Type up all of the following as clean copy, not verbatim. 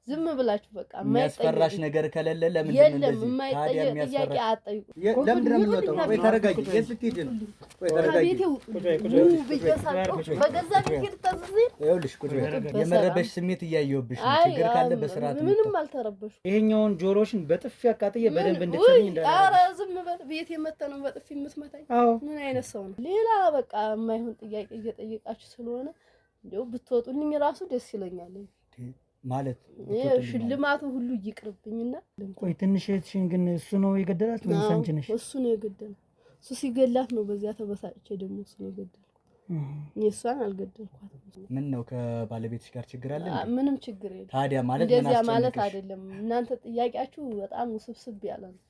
ዝም ብላችሁ በቃ የሚያስፈራሽ ነገር ከሌለ ለምን እንደዚህ ታዲያ የሚያስፈራ ጥያቄ አጠይቁ። ለምን እንደምትወጣው ወይ ተረጋጊ። የት ልትሄጂ ነው? ወይ ተረጋጊ። በገዛ ቤት ተዝዚ ይኸውልሽ ቁጭ በይ። የመረበሽ ስሜት እያየሁብሽ ነው። ችግር ካለ በስርዓት ምንም አልተረበሽ። ይሄኛውን ጆሮሽን በጥፊ አቃጥዬ በደንብ እንድትሰሚ እንዳለ። ኧረ ዝም በል። ቤት የመጣ ነው በጥፊ የምትመታኝ? ምን አይነት ሰው ነው? ሌላ በቃ የማይሆን ጥያቄ እየጠየቃችሁ ስለሆነ እንደው ብትወጡልኝ ራሱ ደስ ይለኛል። ማለት ሽልማቱ ሁሉ ይቅርብኝና ቆይ ትንሽ እህትሽን ግን እሱ ነው የገደላት ወይስ አንቺ ነሽ? እሱ ነው የገደላት። እሱ ሲገላት ነው በዚያ ተበሳጭቼ ደግሞ እሱ ነው የገደላት። እሷን አልገደልኳትም። ምን ነው ከባለቤትሽ ጋር ችግር አለ? ምንም ችግር የለም። ታዲያ ማለት እንደዚያ ማለት አይደለም። እናንተ ጥያቄያችሁ በጣም ውስብስብ ያለ ነው።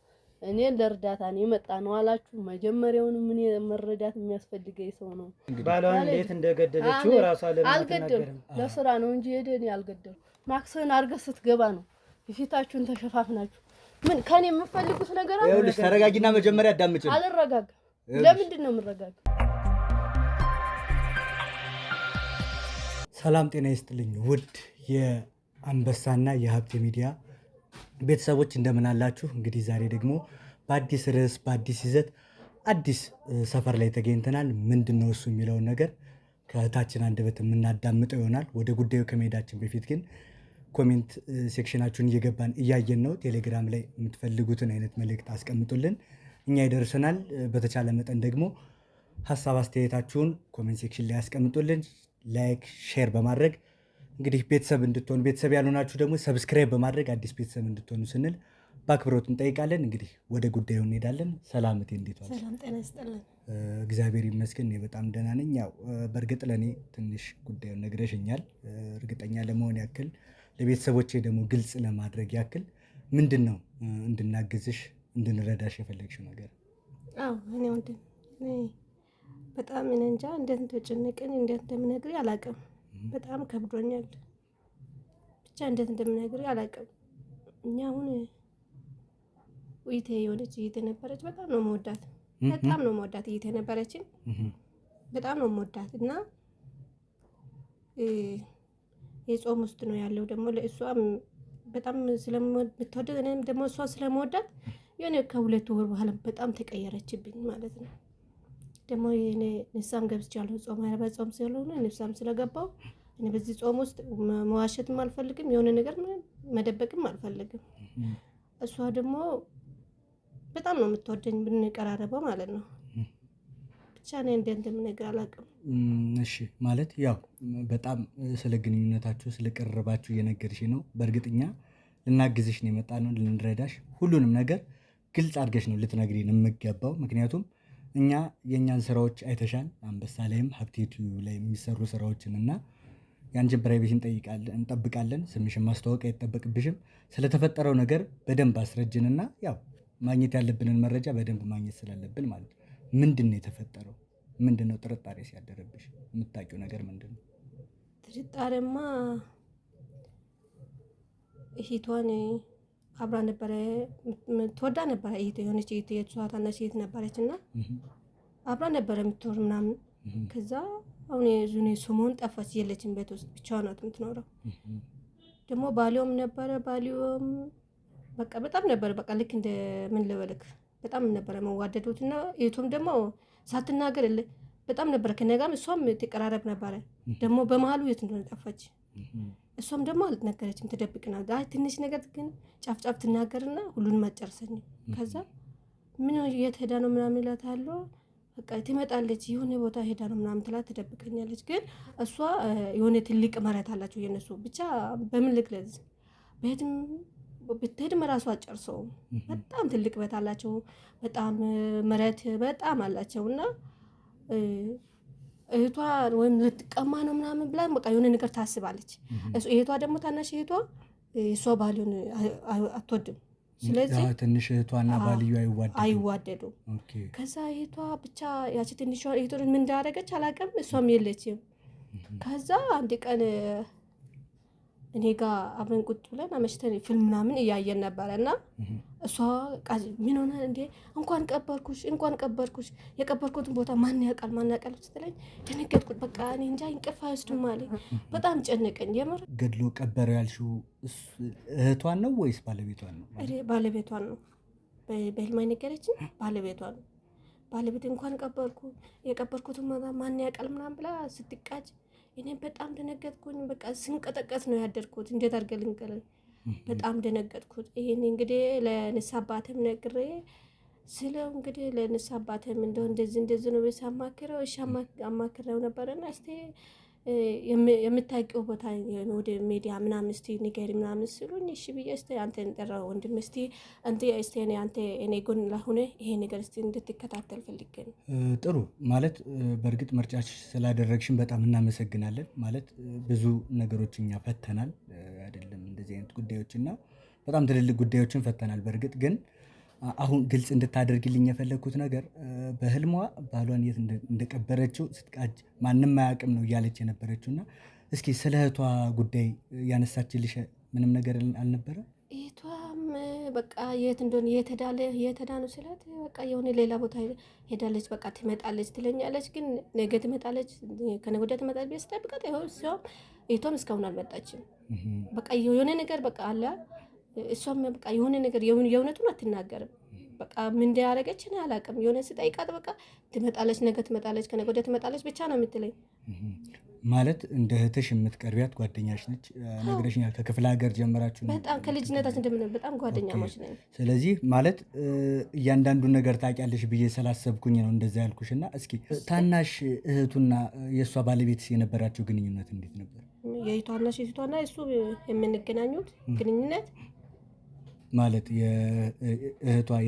እኔ ለርዳታ ነው የመጣ ነው አላችሁ። መጀመሪያውንም ምን መረዳት የሚያስፈልገኝ ሰው ነው። ባሏን እንዴት እንደገደለችው ራሷ ለምን አልገደልኩም። ለስራ ነው እንጂ ሄደን ያልገደልኩ ማክሰን አርገህ ስትገባ ነው የፊታችሁን ተሸፋፍናችሁ። ምን ከኔ የምፈልጉት ነገር አለ? ይኸውልሽ ተረጋጊና መጀመሪያ አዳምጪኝ። አልረጋጋም። ለምንድን ነው የምረጋጋው? ሰላም ጤና ይስጥልኝ ውድ የአንበሳና የሀብቴ ሚዲያ ቤተሰቦች እንደምን አላችሁ? እንግዲህ ዛሬ ደግሞ በአዲስ ርዕስ በአዲስ ይዘት አዲስ ሰፈር ላይ ተገኝተናል። ምንድነው እሱ የሚለውን ነገር ከታችን አንደበት የምናዳምጠው ይሆናል። ወደ ጉዳዩ ከመሄዳችን በፊት ግን ኮሜንት ሴክሽናችሁን እየገባን እያየን ነው። ቴሌግራም ላይ የምትፈልጉትን አይነት መልእክት አስቀምጡልን፣ እኛ ይደርሰናል። በተቻለ መጠን ደግሞ ሀሳብ አስተያየታችሁን ኮሜንት ሴክሽን ላይ አስቀምጡልን። ላይክ ሼር በማድረግ እንግዲህ ቤተሰብ እንድትሆኑ፣ ቤተሰብ ያልሆናችሁ ደግሞ ሰብስክራይብ በማድረግ አዲስ ቤተሰብ እንድትሆኑ ስንል በአክብሮት እንጠይቃለን። እንግዲህ ወደ ጉዳዩ እንሄዳለን። ሰላምቴ እንዴት ዋልሽ? ሰላም ጤና ይስጥልን። እግዚአብሔር ይመስገን እኔ በጣም ደህና ነኝ። ያው በእርግጥ ለእኔ ትንሽ ጉዳዩን ነግረሽኛል። እርግጠኛ ለመሆን ያክል ለቤተሰቦቼ ደግሞ ግልጽ ለማድረግ ያክል ምንድን ነው እንድናግዝሽ እንድንረዳሽ የፈለግሽው ነገር? አዎ እኔ ወንድም በጣም እኔ እንጃ እንዴት እንደጨነቀኝ እንዴት እንደምነግርህ አላውቅም። በጣም ከብዶኛል። ብቻ እንዴት እንደምነግርህ አላውቅም። እኛ አሁን ውይይት የሆነች እህቴ ነበረች። በጣም ነው የምወዳት፣ በጣም ነው የምወዳት እህቴ ነበረችን። በጣም ነው የምወዳት እና የጾም ውስጥ ነው ያለው ደግሞ ለእሷም በጣም ስለምትወደድ እኔም ደግሞ እሷ ስለምወዳት የሆነ ከሁለት ወር በኋላ በጣም ተቀየረችብኝ ማለት ነው። ደግሞ እኔ ንስሐም ገብቻለሁ። ጾም በጾም ስለሆነ ንስሐም ስለገባው እኔ በዚህ ጾም ውስጥ መዋሸትም አልፈልግም፣ የሆነ ነገር መደበቅም አልፈልግም። እሷ ደግሞ በጣም ነው የምትወደኝ ብንቀራረበው ማለት ነው። ብቻ እኔ እንዴት እንደምነግር አላውቅም። እሺ ማለት ያው በጣም ስለ ግንኙነታችሁ ስለቀረባችሁ እየነገርሽ ነው። በእርግጥኛ ልናግዝሽ ነው የመጣ ነው፣ ልንረዳሽ። ሁሉንም ነገር ግልጽ አድርገሽ ነው ልትነግሪን የምገባው። ምክንያቱም እኛ የእኛን ስራዎች አይተሻል። አንበሳ ላይም ሀብቴቱ ላይ የሚሰሩ ስራዎችን እና የአንቺን ፕራይቬሽን እንጠብቃለን። ስምሽን ማስተዋወቅ አይጠበቅብሽም። ስለተፈጠረው ነገር በደንብ አስረጅንና ያው ማግኘት ያለብንን መረጃ በደንብ ማግኘት ስላለብን ማለት ነው። ምንድን ነው የተፈጠረው? ምንድን ነው ጥርጣሬ ሲያደረብሽ? የምታውቂው ነገር ምንድን ነው? ጥርጣሬማ እህቷን አብራ ነበረ ትወዳ ነበረ። የሆነች የእሷ ታናሽ እህት ነበረች እና አብራ ነበረ የምትኖር ምናምን። ከዛ አሁን የዙኔ ስሙን ጠፋች፣ የለችም ቤት ውስጥ ብቻዋን ናት የምትኖረው። ደግሞ ባሊዮም ነበረ። ባሊዮም በቃ በጣም ነበረ በቃ ልክ እንደ ምን ልበልክ በጣም ነበረ መዋደዱት እና እህቱም ደግሞ ሳትናገር በጣም ነበረ ከነጋም እሷም ትቀራረብ ነበረ። ደግሞ በመሀሉ የት እንደሆነ ጠፋች። እሷም ደግሞ አልተነገረችም፣ ትደብቅና ትንሽ ነገር ግን ጫፍጫፍ ትናገርና ሁሉንም አጨርሰኝ። ከዛ ምን የት ሄዳ ነው ምናምን እላታለሁ። በቃ ትመጣለች፣ የሆነ ቦታ ሄዳ ነው ምናምን ትላት፣ ትደብቀኛለች። ግን እሷ የሆነ ትልቅ መሬት አላቸው የነሱ ብቻ በምን ልግለጽ፣ በየትም ብትሄድም እራሱ አጨርሰውም። በጣም ትልቅ ቤት አላቸው፣ በጣም መሬት በጣም አላቸው እና እህቷ ወይም ልትቀማ ነው ምናምን ብላ በቃ የሆነ ነገር ታስባለች። እህቷ ደግሞ ታናሽ እህቷ እሷ ባልዮን አትወድም። ስለዚህ ትንሽ እህቷና ባልዩ አይዋደዱ። ከዛ እህቷ ብቻ ያቺ ትንሿ እህቷ ምን እንዳደረገች አላውቅም፣ እሷም የለችም። ከዛ አንድ ቀን እኔ ጋር አብረን ቁጭ ብለን አመሽተን ፊልም ምናምን እያየን ነበረ እና እሷ ምን ሆነ እንዴ እንኳን ቀበርኩሽ የቀበርኩትን ቦታ ማን ያውቃል ስትለኝ ደነገጥኩት። በቃ እኔ እንጃ እንቅልፍ አይወስድም አለኝ። በጣም ጨነቀኝ። የምር ገድሎ ቀበረው ያልሽው እህቷን ነው ወይስ ባለቤቷን ነው? ባለቤቷን ነው። በህልማ ነገረችኝ። ባለቤቷን ነው። ባለቤት እንኳን የቀበርኩትን ቦታ ማን ያውቃል ምናምን ብላ ስትቃጭ እኔም በጣም ደነገጥኩኝ። በቃ ስንቀጠቀጥ ነው ያደርኩት። እንዴት አድርገህ ልንገርህ? በጣም ደነገጥኩት። ይሄን እንግዲህ ለንስሐ አባቴም ነግሬ ስለው እንግዲህ ለንስሐ አባቴም እንደው እንደዚህ ነው ሳማክረው እሺ አማክረው ነበርና እስቲ የምታውቂው ቦታ ወደ ሚዲያ ምናምን እስቲ ንገሪ ምናምን ስሉኝ እሺ ብዬ እስቲ አንተን ጠራው ወንድም እስቲ አንተ እኔ ጎን ላሁነ ይሄ ነገር እስቲ እንድትከታተል ፈልጌ ነው። ጥሩ ማለት በእርግጥ ምርጫሽ ስላደረግሽን በጣም እናመሰግናለን። ማለት ብዙ ነገሮች እኛ ፈተናል አይደለም እንደዚህ አይነት ጉዳዮችና በጣም ትልልቅ ጉዳዮችን ፈተናል። በእርግጥ ግን አሁን ግልጽ እንድታደርግልኝ የፈለግኩት ነገር በህልሟ ባሏን የት እንደቀበረችው ስትቃጅ ማንም አያውቅም ነው እያለች የነበረችው እና እስኪ ስለ እህቷ ጉዳይ ያነሳችልሽ ምንም ነገር አልነበረ? እህቷም በቃ የት እንደሆነ የት ነው ስላት በቃ የሆነ ሌላ ቦታ ሄዳለች። በቃ ትመጣለች ትለኛለች። ግን ነገ ትመጣለች ከነገ ወዲያ ትመጣለች ብዬ ስጠብቃት ይኸው ሲሆን እህቷም እስካሁን አልመጣችም። በቃ የሆነ ነገር በቃ አለ። እሷም በቃ የሆነ ነገር የእውነቱን አትናገርም። በቃ ምን እንዳያረገች እኔ አላውቅም። የሆነ ስጠይቃት በቃ ትመጣለች፣ ነገ ትመጣለች፣ ከነገ ወዲያ ትመጣለች ብቻ ነው የምትለኝ። ማለት እንደ እህትሽ የምትቀርቢያት ጓደኛሽ ነች ነግረሽኛል። ከክፍለ ሀገር ጀምራችሁ ነው? በጣም ከልጅነታችን እንደምን በጣም ጓደኛሞች ነን። ስለዚህ ማለት እያንዳንዱን ነገር ታውቂያለሽ ብዬ ስላሰብኩኝ ነው እንደዛ ያልኩሽ። እና እስኪ ታናሽ እህቱና የእሷ ባለቤት የነበራቸው ግንኙነት እንዴት ነበር? የእህቷና እሱ የምንገናኙት ግንኙነት ማለት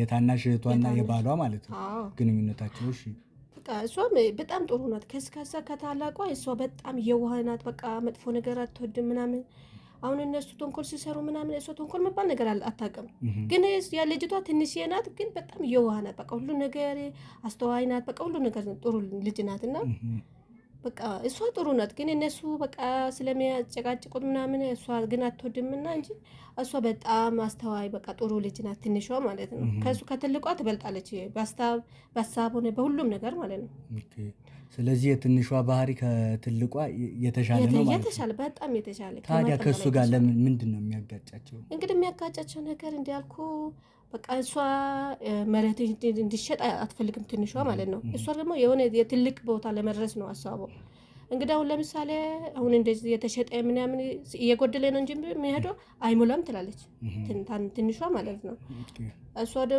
የታናሽ እህቷና የባሏ ማለት ነው ግንኙነታቸው። እሺ እሷም በጣም ጥሩ ናት። ከዛ ከታላቋ እሷ በጣም የዋህ ናት። በቃ መጥፎ ነገር አትወድም ምናምን። አሁን እነሱ ተንኮል ሲሰሩ ምናምን እሷ ተንኮል መባል ነገር አታውቅም። ግን ያ ልጅቷ ትንሽዬ ናት፣ ግን በጣም የዋህ ናት። በቃ ሁሉ ነገር አስተዋይ ናት። በቃ ሁሉ ነገር ጥሩ ልጅ ናት እና በቃ እሷ ጥሩ ናት። ግን እነሱ በቃ ስለሚያጨቃጭቁት ምናምን እሷ ግን አትወድምና እንጂ እሷ በጣም አስተዋይ በቃ ጥሩ ልጅ ናት። ትንሿ ማለት ነው። ከሱ ከትልቋ ትበልጣለች በሀሳብ ሆነ በሁሉም ነገር ማለት ነው። ስለዚህ የትንሿ ባህሪ ከትልቋ የተሻለ ነው ማለት ነው። የተሻለ በጣም የተሻለ። ታዲያ ከእሱ ጋር ለምን ምንድን ነው የሚያጋጫቸው? እንግዲህ የሚያጋጫቸው ነገር እንዲያልኩ በቃ እሷ መሬት እንዲሸጥ አትፈልግም ትንሿ ማለት ነው። እሷ ደግሞ የሆነ የትልቅ ቦታ ለመድረስ ነው ሀሳቡ። እንግዲህ አሁን ለምሳሌ አሁን እንደዚህ የተሸጠ ምናምን እየጎደለ ነው እንጂ የሚሄደው አይሞላም ትላለች ትንሿ ማለት ነው።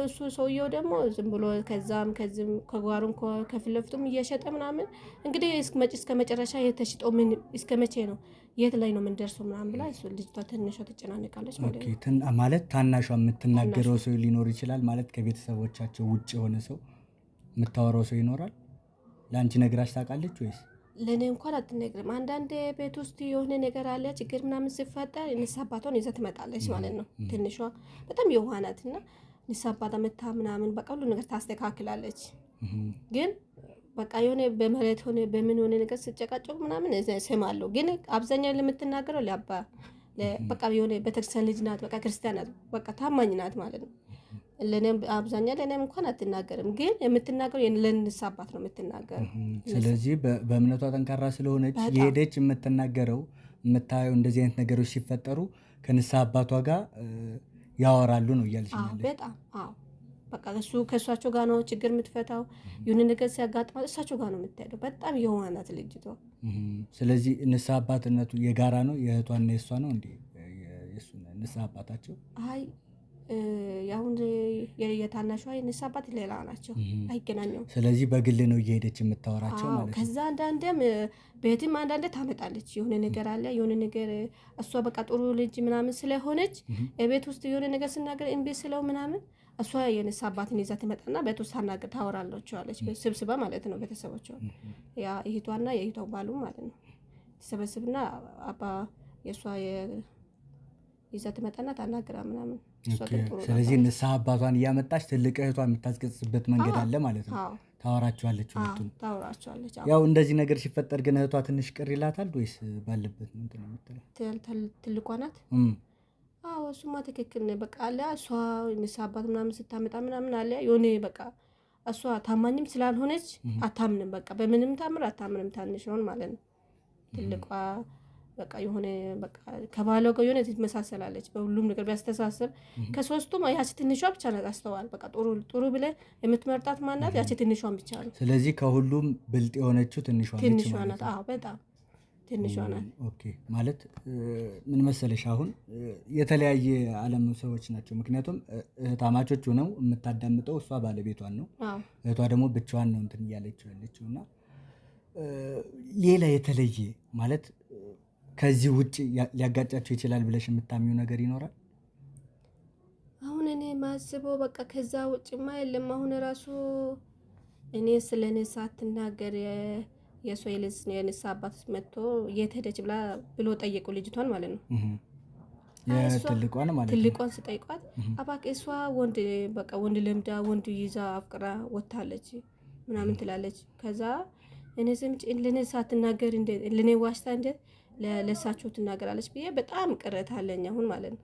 እሱ ሰውየው ደግሞ ዝም ብሎ ከዛም ከዚህም ከጓሩም ከፊት ለፊቱም እየሸጠ ምናምን እንግዲህ እስከ መጨረሻ የተሽጠው ምን እስከ መቼ ነው የት ላይ ነው የምንደርሰው ምናምን ብላ እሱ ልጅቷ ትንሿ ትጨናነቃለች ማለት ነው። ማለት ታናሿ የምትናገረው ሰው ሊኖር ይችላል ማለት ከቤተሰቦቻቸው ውጭ የሆነ ሰው የምታወራው ሰው ይኖራል። ለአንቺ ነግራሽ ታውቃለች ወይስ? ለእኔ እንኳን አትነግርም። አንዳንድ ቤት ውስጥ የሆነ ነገር አለ ችግር ምናምን ሲፈጠር ንስሐ አባቷን ይዛ ትመጣለች ማለት ነው። ትንሿ በጣም የዋህ ናት እና ንስሐ አባቷ መታ ምናምን በቃ ሁሉ ነገር ታስተካክላለች። ግን በቃ የሆነ በመሬት ሆነ በምን ሆነ ነገር ስጨቃጨቁ ምናምን እሰማለሁ። ግን አብዛኛው ለምትናገረው በቃ የሆነ ቤተክርስቲያን ልጅ ናት። በቃ ክርስቲያን ናት። በቃ ታማኝ ናት ማለት ነው። አብዛኛው ለእኔም እንኳን አትናገርም። ግን የምትናገረው ለንስሐ አባት ነው የምትናገረው። ስለዚህ በእምነቷ ጠንካራ ስለሆነች የሄደች የምትናገረው የምታየው እንደዚህ አይነት ነገሮች ሲፈጠሩ ከንስሐ አባቷ ጋር ያወራሉ ነው እያልሽኛለሽ? በጣም አዎ። በቃ ከእሷቸው ጋር ነው ችግር የምትፈታው። የሆነ ነገር ሲያጋጥማት እሳቸው ጋር ነው የምትሄደው። በጣም የሆነ ናት ልጅቷ። ስለዚህ ንስሐ አባትነቱ የጋራ ነው የእህቷና የእሷ ነው እንዴ? ንስሐ አባታቸው አይ አሁን የታናሿ ንስሐ አባት ሌላ ናቸው፣ አይገናኙም። ስለዚህ በግል ነው እየሄደች የምታወራቸው ማለት ነው። ከዛ አንዳንዴም ቤትም አንዳንዴ ታመጣለች። የሆነ ነገር አለ የሆነ ነገር እሷ በቃ ጥሩ ልጅ ምናምን ስለሆነች ቤት ውስጥ የሆነ ነገር ስናገር እምቢ ስለው ምናምን እሷ የንስሐ አባትን ይዛ ትመጣና ቤት ውስጥ ታወራላቸዋለች። ስብስባ ማለት ነው። ቤተሰቦቿ ያ እህቷና የእህቷ ባሉ ማለት ነው ተሰበስብና አባ የእሷ ይዛ ትመጣና ታናግራ ምናምን። ስለዚህ ንስሐ አባቷን እያመጣች ትልቅ እህቷ የምታስገጽበት መንገድ አለ ማለት ነው። ታወራቸዋለች ሁለቱን? ታወራቸዋለች። ያው እንደዚህ ነገር ሲፈጠር ግን እህቷ ትንሽ ቅር ይላታል ወይስ ባለበት ነው እንትን የምትለው? ትልቋ ናት። አዎ እሱማ ትክክል ነው። በቃ አለ እሷ ንስሐ አባት ምናምን ስታመጣ ምናምን አለ የሆነ በቃ እሷ ታማኝም ስላልሆነች አታምንም። በቃ በምንም ታምር አታምንም ታንሽውን ማለት ነው። ትልቋ በቃ የሆነ በቃ ከባሏ ጋር የሆነ ትመሳሰላለች በሁሉም ነገር ቢያስተሳሰብ። ከሶስቱም ያቺ ትንሿ ብቻ ናት አስተዋል። በቃ ጥሩ ብለህ የምትመርጣት ማናት? ያቺ ትንሿን ብቻ ነው። ስለዚህ ከሁሉም ብልጥ የሆነችው ትንሿ ናት። አዎ በጣም ትንሿ ናት። ኦኬ ማለት ምን መሰለሽ አሁን የተለያየ ዓለም ሰዎች ናቸው። ምክንያቱም እህታማቾች ሆነው የምታዳምጠው እሷ ባለቤቷን ነው። እህቷ ደግሞ ብቻዋን ነው እንትን እያለችው ያለችው እና ሌላ የተለየ ማለት ከዚህ ውጭ ሊያጋጫቸው ይችላል ብለሽ የምታምኚው ነገር ይኖራል? አሁን እኔ ማስበው በቃ ከዛ ውጭማ የለም። አሁን ራሱ እኔ ስለ እኔ ሳትናገር የሷ የንስሐ አባት መጥቶ የት ሄደች ብሎ ጠየቁ ልጅቷን ማለት ነው። ትልቋን ማለት ነው። ትልቋን ስጠይቋት እባክህ እሷ ወንድ ለምዳ ወንድ ይዛ አፍቅራ ወታለች ምናምን ትላለች። ከዛ እኔ ስምጭ ለኔ ሳትናገር ለኔ ዋሽታ ለሳቸው ትናገራለች ብዬ በጣም ቅሬታ አለኝ አሁን ማለት ነው።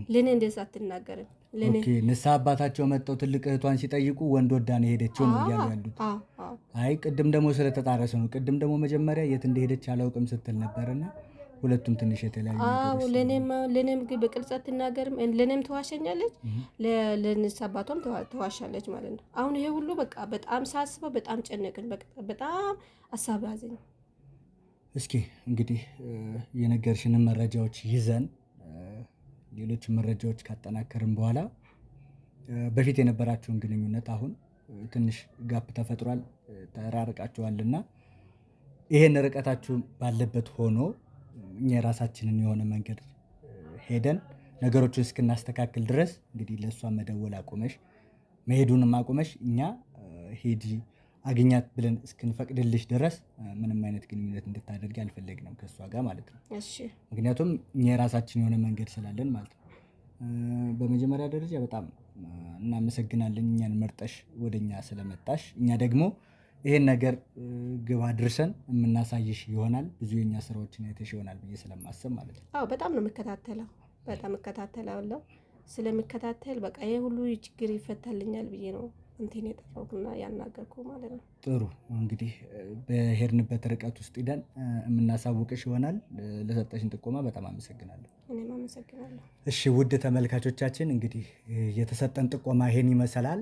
ለኔ እንደዛ አትናገርም። ኦኬ ንስሐ አባታቸው መጥተው ትልቅ እህቷን ሲጠይቁ ወንድ ወዳ ነው ሄደችው ነው እያሉ ያሉት። አይ ቅድም ደግሞ ስለተጣረሰ ነው። ቅድም ደግሞ መጀመሪያ የት እንደሄደች አላውቅም ስትል ነበርና ሁለቱም ትንሽ የተለያዩ ነገሮች። ለኔም ግን በቅልጽ አትናገርም። ለኔም ተዋሸኛለች፣ ለንስሐ አባቷም ተዋሻለች ማለት ነው። አሁን ይሄ ሁሉ በቃ በጣም ሳስበው በጣም ጨነቅን። በጣም ሀሳብ ያዘኝ። እስኪ እንግዲህ የነገርሽንን መረጃዎች ይዘን ሌሎች መረጃዎች ካጠናከርን በኋላ በፊት የነበራችሁን ግንኙነት አሁን ትንሽ ጋፕ ተፈጥሯል፣ ተራርቃችኋልና ይሄን ርቀታችሁ ባለበት ሆኖ እኛ የራሳችንን የሆነ መንገድ ሄደን ነገሮችን እስክናስተካክል ድረስ እንግዲህ ለእሷ መደወል አቁመሽ መሄዱንም አቁመሽ እኛ ሄጂ አግኛት ብለን እስክንፈቅድልሽ ድረስ ምንም አይነት ግንኙነት እንድታደርጊ አልፈለግንም ከእሷ ጋር ማለት ነው። እሺ ምክንያቱም እኛ የራሳችን የሆነ መንገድ ስላለን ማለት ነው። በመጀመሪያ ደረጃ በጣም እናመሰግናለን እኛን መርጠሽ ወደኛ ስለመጣሽ። እኛ ደግሞ ይሄን ነገር ግብ አድርሰን የምናሳይሽ ይሆናል። ብዙ የኛ ስራዎችን አይተሽ ይሆናል ብዬ ስለማስብ ማለት ነው። አዎ በጣም ነው የምከታተለው። በጣም እከታተላለሁ። ስለምከታተል በቃ ይሄ ሁሉ ችግር ይፈታልኛል ብዬ ነው እንትን የጠራሁትና ያናገርኩ ማለት ነው። ጥሩ እንግዲህ በሄድንበት ርቀት ውስጥ ሄደን የምናሳውቅሽ ይሆናል። ለሰጠሽን ጥቆማ በጣም አመሰግናለሁ። እኔም አመሰግናለሁ። እሺ ውድ ተመልካቾቻችን እንግዲህ የተሰጠን ጥቆማ ይሄን ይመስላል።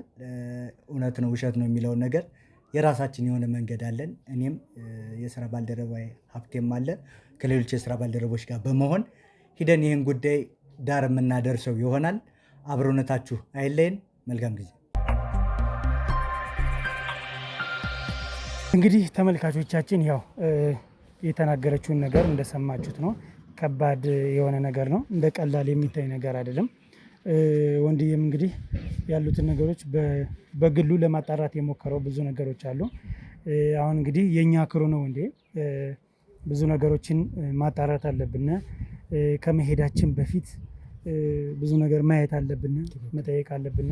እውነት ነው ውሸት ነው የሚለውን ነገር የራሳችን የሆነ መንገድ አለን። እኔም የስራ ባልደረባዬ ሀብቴም አለ ከሌሎች የስራ ባልደረቦች ጋር በመሆን ሂደን ይህን ጉዳይ ዳር የምናደርሰው ይሆናል። አብሮነታችሁ አይለየን። መልካም ጊዜ። እንግዲህ ተመልካቾቻችን ያው የተናገረችውን ነገር እንደሰማችሁት ነው። ከባድ የሆነ ነገር ነው። እንደ ቀላል የሚታይ ነገር አይደለም። ወንድዬም እንግዲህ ያሉትን ነገሮች በግሉ ለማጣራት የሞከረው ብዙ ነገሮች አሉ። አሁን እንግዲህ የኛ ክሩ ነው እንዴ ብዙ ነገሮችን ማጣራት አለብን። ከመሄዳችን በፊት ብዙ ነገር ማየት አለብን፣ መጠየቅ አለብን።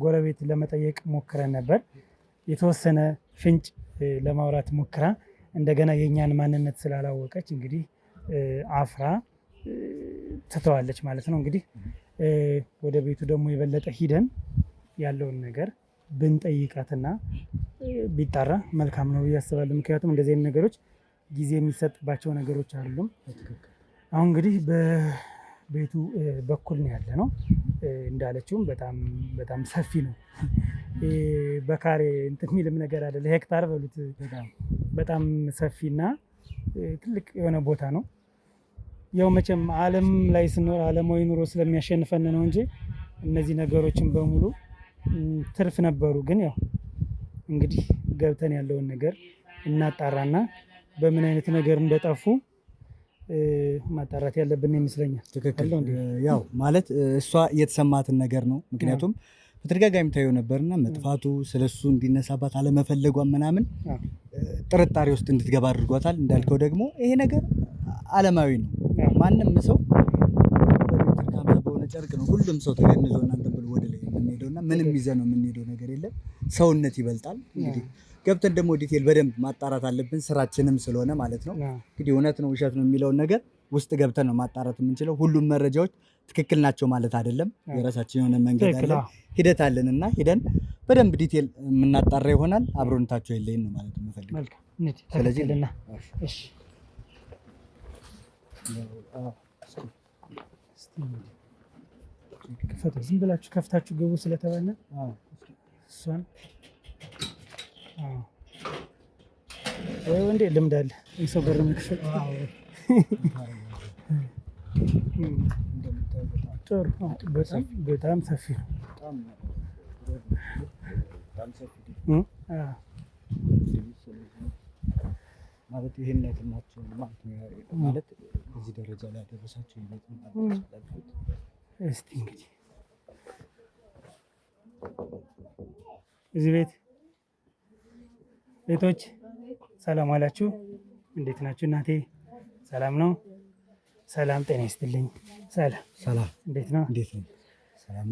ጎረቤት ለመጠየቅ ሞክረን ነበር። የተወሰነ ፍንጭ ለማውራት ሞክራ እንደገና የኛን ማንነት ስላላወቀች እንግዲህ አፍራ ትተዋለች ማለት ነው። እንግዲህ ወደ ቤቱ ደግሞ የበለጠ ሂደን ያለውን ነገር ብንጠይቃትና ቢጣራ መልካም ነው ብዬ አስባለሁ። ምክንያቱም እንደዚህ አይነት ነገሮች ጊዜ የሚሰጥባቸው ነገሮች አይደሉም። አሁን እንግዲህ በቤቱ በኩል ነው ያለ ነው። እንዳለችውም በጣም ሰፊ ነው። በካሬ እንትን የሚልም ነገር አይደለ፣ ሄክታር በሉት በጣም ሰፊና ትልቅ የሆነ ቦታ ነው። ያው መቼም ዓለም ላይ ስንኖር ዓለማዊ ኑሮ ስለሚያሸንፈን ነው እንጂ እነዚህ ነገሮችን በሙሉ ትርፍ ነበሩ። ግን ያው እንግዲህ ገብተን ያለውን ነገር እናጣራና በምን አይነት ነገር እንደጠፉ ማጣራት ያለብን ይመስለኛል። ትክክል። ያው ማለት እሷ የተሰማትን ነገር ነው። ምክንያቱም በተደጋጋሚ ታየው ነበርና መጥፋቱ ስለሱ እንዲነሳባት አለመፈለጓን ምናምን ጥርጣሬ ውስጥ እንድትገባ አድርጓታል። እንዳልከው ደግሞ ይሄ ነገር ዓለማዊ ነው። ማንም ሰው በሜትር ከ50 በሆነ ጨርቅ ነው ሁሉም ሰው ተገንዞ እናንተ ብሎ ወደ ላይ የምንሄደውና ምንም ይዘ ነው የምንሄደው ነገር የለም። ሰውነት ይበልጣል። እንግዲህ ገብተን ደግሞ ዲቴል በደንብ ማጣራት አለብን፣ ስራችንም ስለሆነ ማለት ነው። እንግዲህ እውነት ነው ውሸት ነው የሚለውን ነገር ውስጥ ገብተን ነው ማጣራት የምንችለው። ሁሉም መረጃዎች ትክክል ናቸው ማለት አይደለም። የራሳችን የሆነ መንገድ አለን፣ ሂደት አለን እና ሂደን በደንብ ዲቴል የምናጣራ ይሆናል። አብሮነታቸው የለይን ነው ማለት የምፈልገው። ስለዚህ ዝም ብላችሁ ከፍታችሁ ግቡ ስለተባለ እሷን ወንዴ ልምድ አለ የሰው በር መክፈት። ጥሩ በጣም ሰፊ ነው። ማለት ይሄን ናቸው ማለት እዚህ ደረጃ ላይ ያደረሳቸው ይበጥ እስቲ እንግዲህ እዚህ ቤቶች ሰላም አላችሁ? እንዴት ናችሁ? እናቴ ሰላም ነው? ሰላም ጤና ይስጥልኝ። ሰላም እንዴት ነው?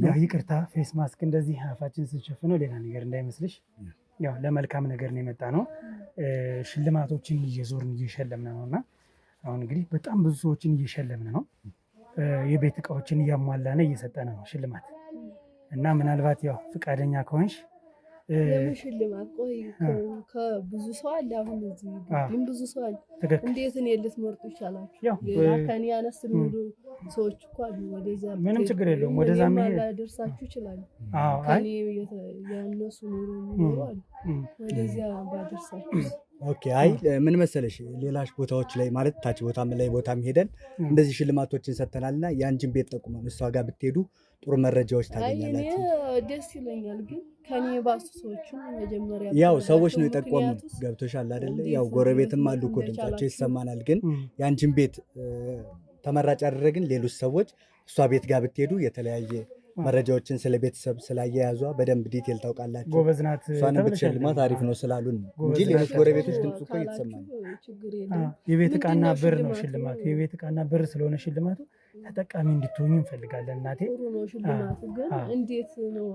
ያው ይቅርታ ፌስ ማስክ እንደዚህ አፋችን ስንሸፍነው ሌላ ነገር እንዳይመስልሽ፣ ያው ለመልካም ነገር ነው የመጣ ነው። ሽልማቶችን እየዞርን እየሸለምን ነው እና አሁን እንግዲህ በጣም ብዙ ሰዎችን እየሸለምን ነው። የቤት እቃዎችን እያሟላን እየሰጠን ነው ሽልማት እና ምናልባት ያው ፍቃደኛ ከሆንሽ ሽልማት ቆይ ከብዙ ሰው አለ። አሁን እዚህ ግን ብዙ ሰው አለ። እንዴት እኔ ልትመርጡ ይቻላችሁ? ሌላ ከኔ አነስ የሚሉ ሰዎች እኮ አሉ። ወደዛ ምንም ችግር የለውም። ወደዛ ላደርሳችሁ ይችላል። ከኔ ያነሱ ኑሮ አሉ። ወደዚያ ባደርሳችሁ ኦኬ። አይ ምን መሰለሽ ሌላሽ ቦታዎች ላይ ማለት ታች ቦታም ላይ ቦታም ሄደን እንደዚህ ሽልማቶችን ሰጥተናልና የአንቺን ቤት ጠቁመን እሷ ጋር ብትሄዱ ጥሩ መረጃዎች ታገኛላችሁ። ደስ ይለኛል። ግን ከኔ ባሱ ሰዎችን መጀመሪያ ያው ሰዎች ነው የጠቆሙ። ገብቶሻል አይደለ? ያው ጎረቤትም አሉ እኮ ድምጻቸው ይሰማናል። ግን የአንቺን ቤት ተመራጭ ያደረግን ሌሎች ሰዎች እሷ ቤት ጋር ብትሄዱ የተለያየ መረጃዎችን ስለ ቤተሰብ ስላያያዟ በደንብ ዲቴል ታውቃላችሁ። ጎበዝ ናት። እሷን ብትሸልማት አሪፍ ነው ስላሉን እንጂ ሌሎች ጎረቤቶች ድምጽ እኮ እየተሰማን። የቤት ዕቃና ብር ነው ሽልማቱ። የቤት ዕቃና ብር ስለሆነ ሽልማቱ ተጠቃሚ እንድትሆኙ እንፈልጋለን። እናቴ ሽልማቱ ግን እንዴት ነው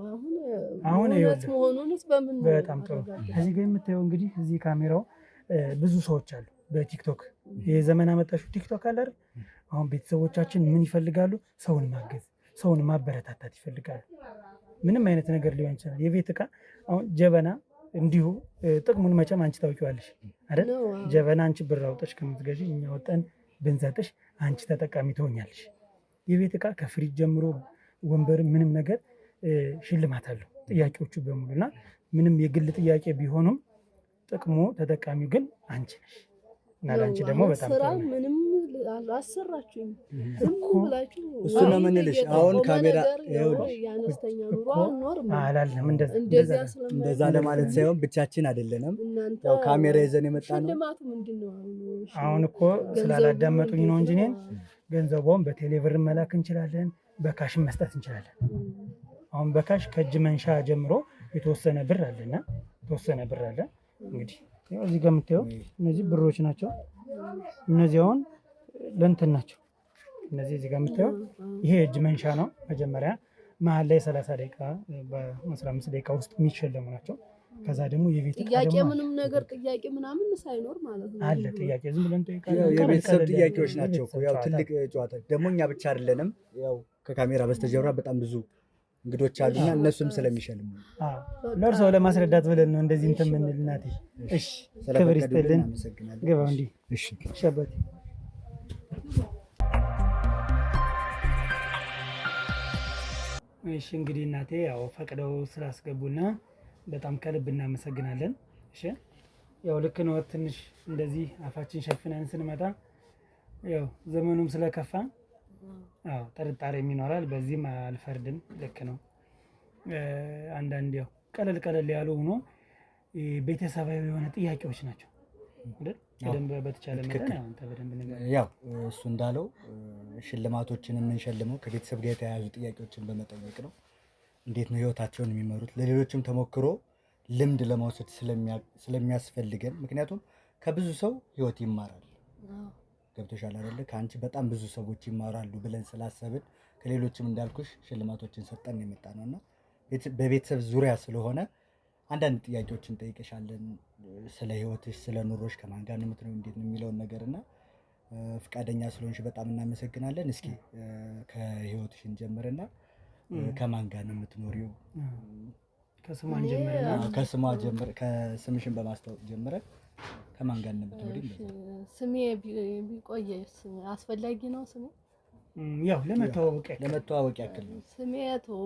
አሁን መሆኑንስ በምን ነው? በጣም ጥሩ። እዚህ ጋር የምታየው እንግዲህ እዚህ ካሜራው ብዙ ሰዎች አሉ በቲክቶክ የዘመን አመጣሹ ቲክቶክ አለ አይደል? አሁን ቤተሰቦቻችን ምን ይፈልጋሉ? ሰውን ማገዝ፣ ሰውን ማበረታታት ይፈልጋሉ። ምንም አይነት ነገር ሊሆን ይችላል። የቤት ዕቃ አሁን ጀበና እንዲሁ ጥቅሙን መቼም አንቺ ታውቂዋለሽ አይደል? ጀበና አንቺ ብር አውጠሽ ከምትገዢ እኛ ወጠን ብንሰጥሽ አንቺ ተጠቃሚ ትሆኛለሽ። የቤት ዕቃ ከፍሪጅ ጀምሮ ወንበር፣ ምንም ነገር ሽልማት አለው ጥያቄዎቹ በሙሉና ምንም የግል ጥያቄ ቢሆኑም ጥቅሙ ተጠቃሚው ግን አንቺ ነሽ እና ለአንቺ ደግሞ በጣም ምንም አሰራችሁኝ ብላችሁ እሱ ነው የምንልሽ። አሁን ካሜራ ያነስተኛ ኑሮ አልኖርም አላለም። እንደዛ ለማለት ሳይሆን ብቻችን አይደለንም። ያው ካሜራ ይዘን የመጣ ነው። ሽልማቱ ምንድነው? አሁን እኮ ስላላዳመጡኝ ነው እንጂ እኔን ገንዘቧን በቴሌብር መላክ እንችላለን፣ በካሽን መስጠት እንችላለን። አሁን በካሽ ከእጅ መንሻ ጀምሮ የተወሰነ ብር አለና የተወሰነ ብር አለ። እንግዲህ እዚህ ጋር የምታየው እነዚህ ብሮች ናቸው። እነዚህ አሁን ለእንትን ናቸው። እነዚህ እዚህ ጋር የምታየው ይሄ እጅ መንሻ ነው። መጀመሪያ መሀል ላይ 30 ደቂቃ በ15 ደቂቃ ውስጥ የሚሸለሙ ናቸው። ከዛ ደግሞ የቤት ጥያቄ ምንም ነገር ጥያቄ ምናምን ሳይኖር ማለት ነው አለ። ጥያቄ ዝም ብለን ጠይቃለን። የቤተሰብ ጥያቄዎች ናቸው። ያው ትልቅ ጨዋታ ደግሞ እኛ ብቻ አይደለንም። ያው ከካሜራ በስተጀርባ በጣም ብዙ እንግዶች አሉና እነሱም ስለሚሸልሙ ለእርሶ ለማስረዳት ብለን ነው እንደዚህ እንትን የምንል። እናቴ እሺ፣ ክብር ይስጥልን። ገባው እንዲህ እሺ፣ ሸበቴ እሺ። እንግዲህ እናቴ ያው ፈቅደው ስላስገቡና በጣም ከልብ እናመሰግናለን። እሺ፣ ያው ልክ ነው። ትንሽ እንደዚህ አፋችን ሸፍነን ስንመጣ ያው ዘመኑም ስለከፋ አዎ ጥርጣሬም ይኖራል። በዚህም አልፈርድም። ልክ ነው። አንዳንድ ያው ቀለል ያሉ ሆኖ ቤተሰባዊ የሆነ ጥያቄዎች ናቸው አይደል? በደንብ በተቻለ መጠን አንተ በደንብ ነገር ያው እሱ እንዳለው ሽልማቶችን የምንሸልመው ከቤተሰብ ጋር የተያያዙ ጥያቄዎችን በመጠየቅ ነው። እንዴት ነው ህይወታቸውን የሚመሩት? ለሌሎችም ተሞክሮ ልምድ ለመውሰድ ስለሚያስፈልገን፣ ምክንያቱም ከብዙ ሰው ህይወት ይማራል። ገብቶሻል አይደለ? ከአንቺ በጣም ብዙ ሰዎች ይማራሉ ብለን ስላሰብን ከሌሎችም እንዳልኩሽ ሽልማቶችን ሰጠን የመጣ ነው እና በቤተሰብ ዙሪያ ስለሆነ አንዳንድ ጥያቄዎችን ጠይቀሻለን ስለ ህይወትሽ፣ ስለ ኑሮሽ፣ ከማን ጋር ነው የምትኖሪው፣ እንዴት ነው የሚለውን ነገር እና ፍቃደኛ ስለሆንሽ በጣም እናመሰግናለን። እስኪ ከህይወትሽ እንጀምርና ከማን ጋር ነው የምትኖሪው? ከስሟን ጀምረና ከስምሽን በማስታወቅ ጀምረን ከማን ጋር ነው የምትኖሪው? ስሜ ቢቆይ አስፈላጊ ነው ስሜ? ያው ለመተዋወቅ ያክል ነው። ስሜ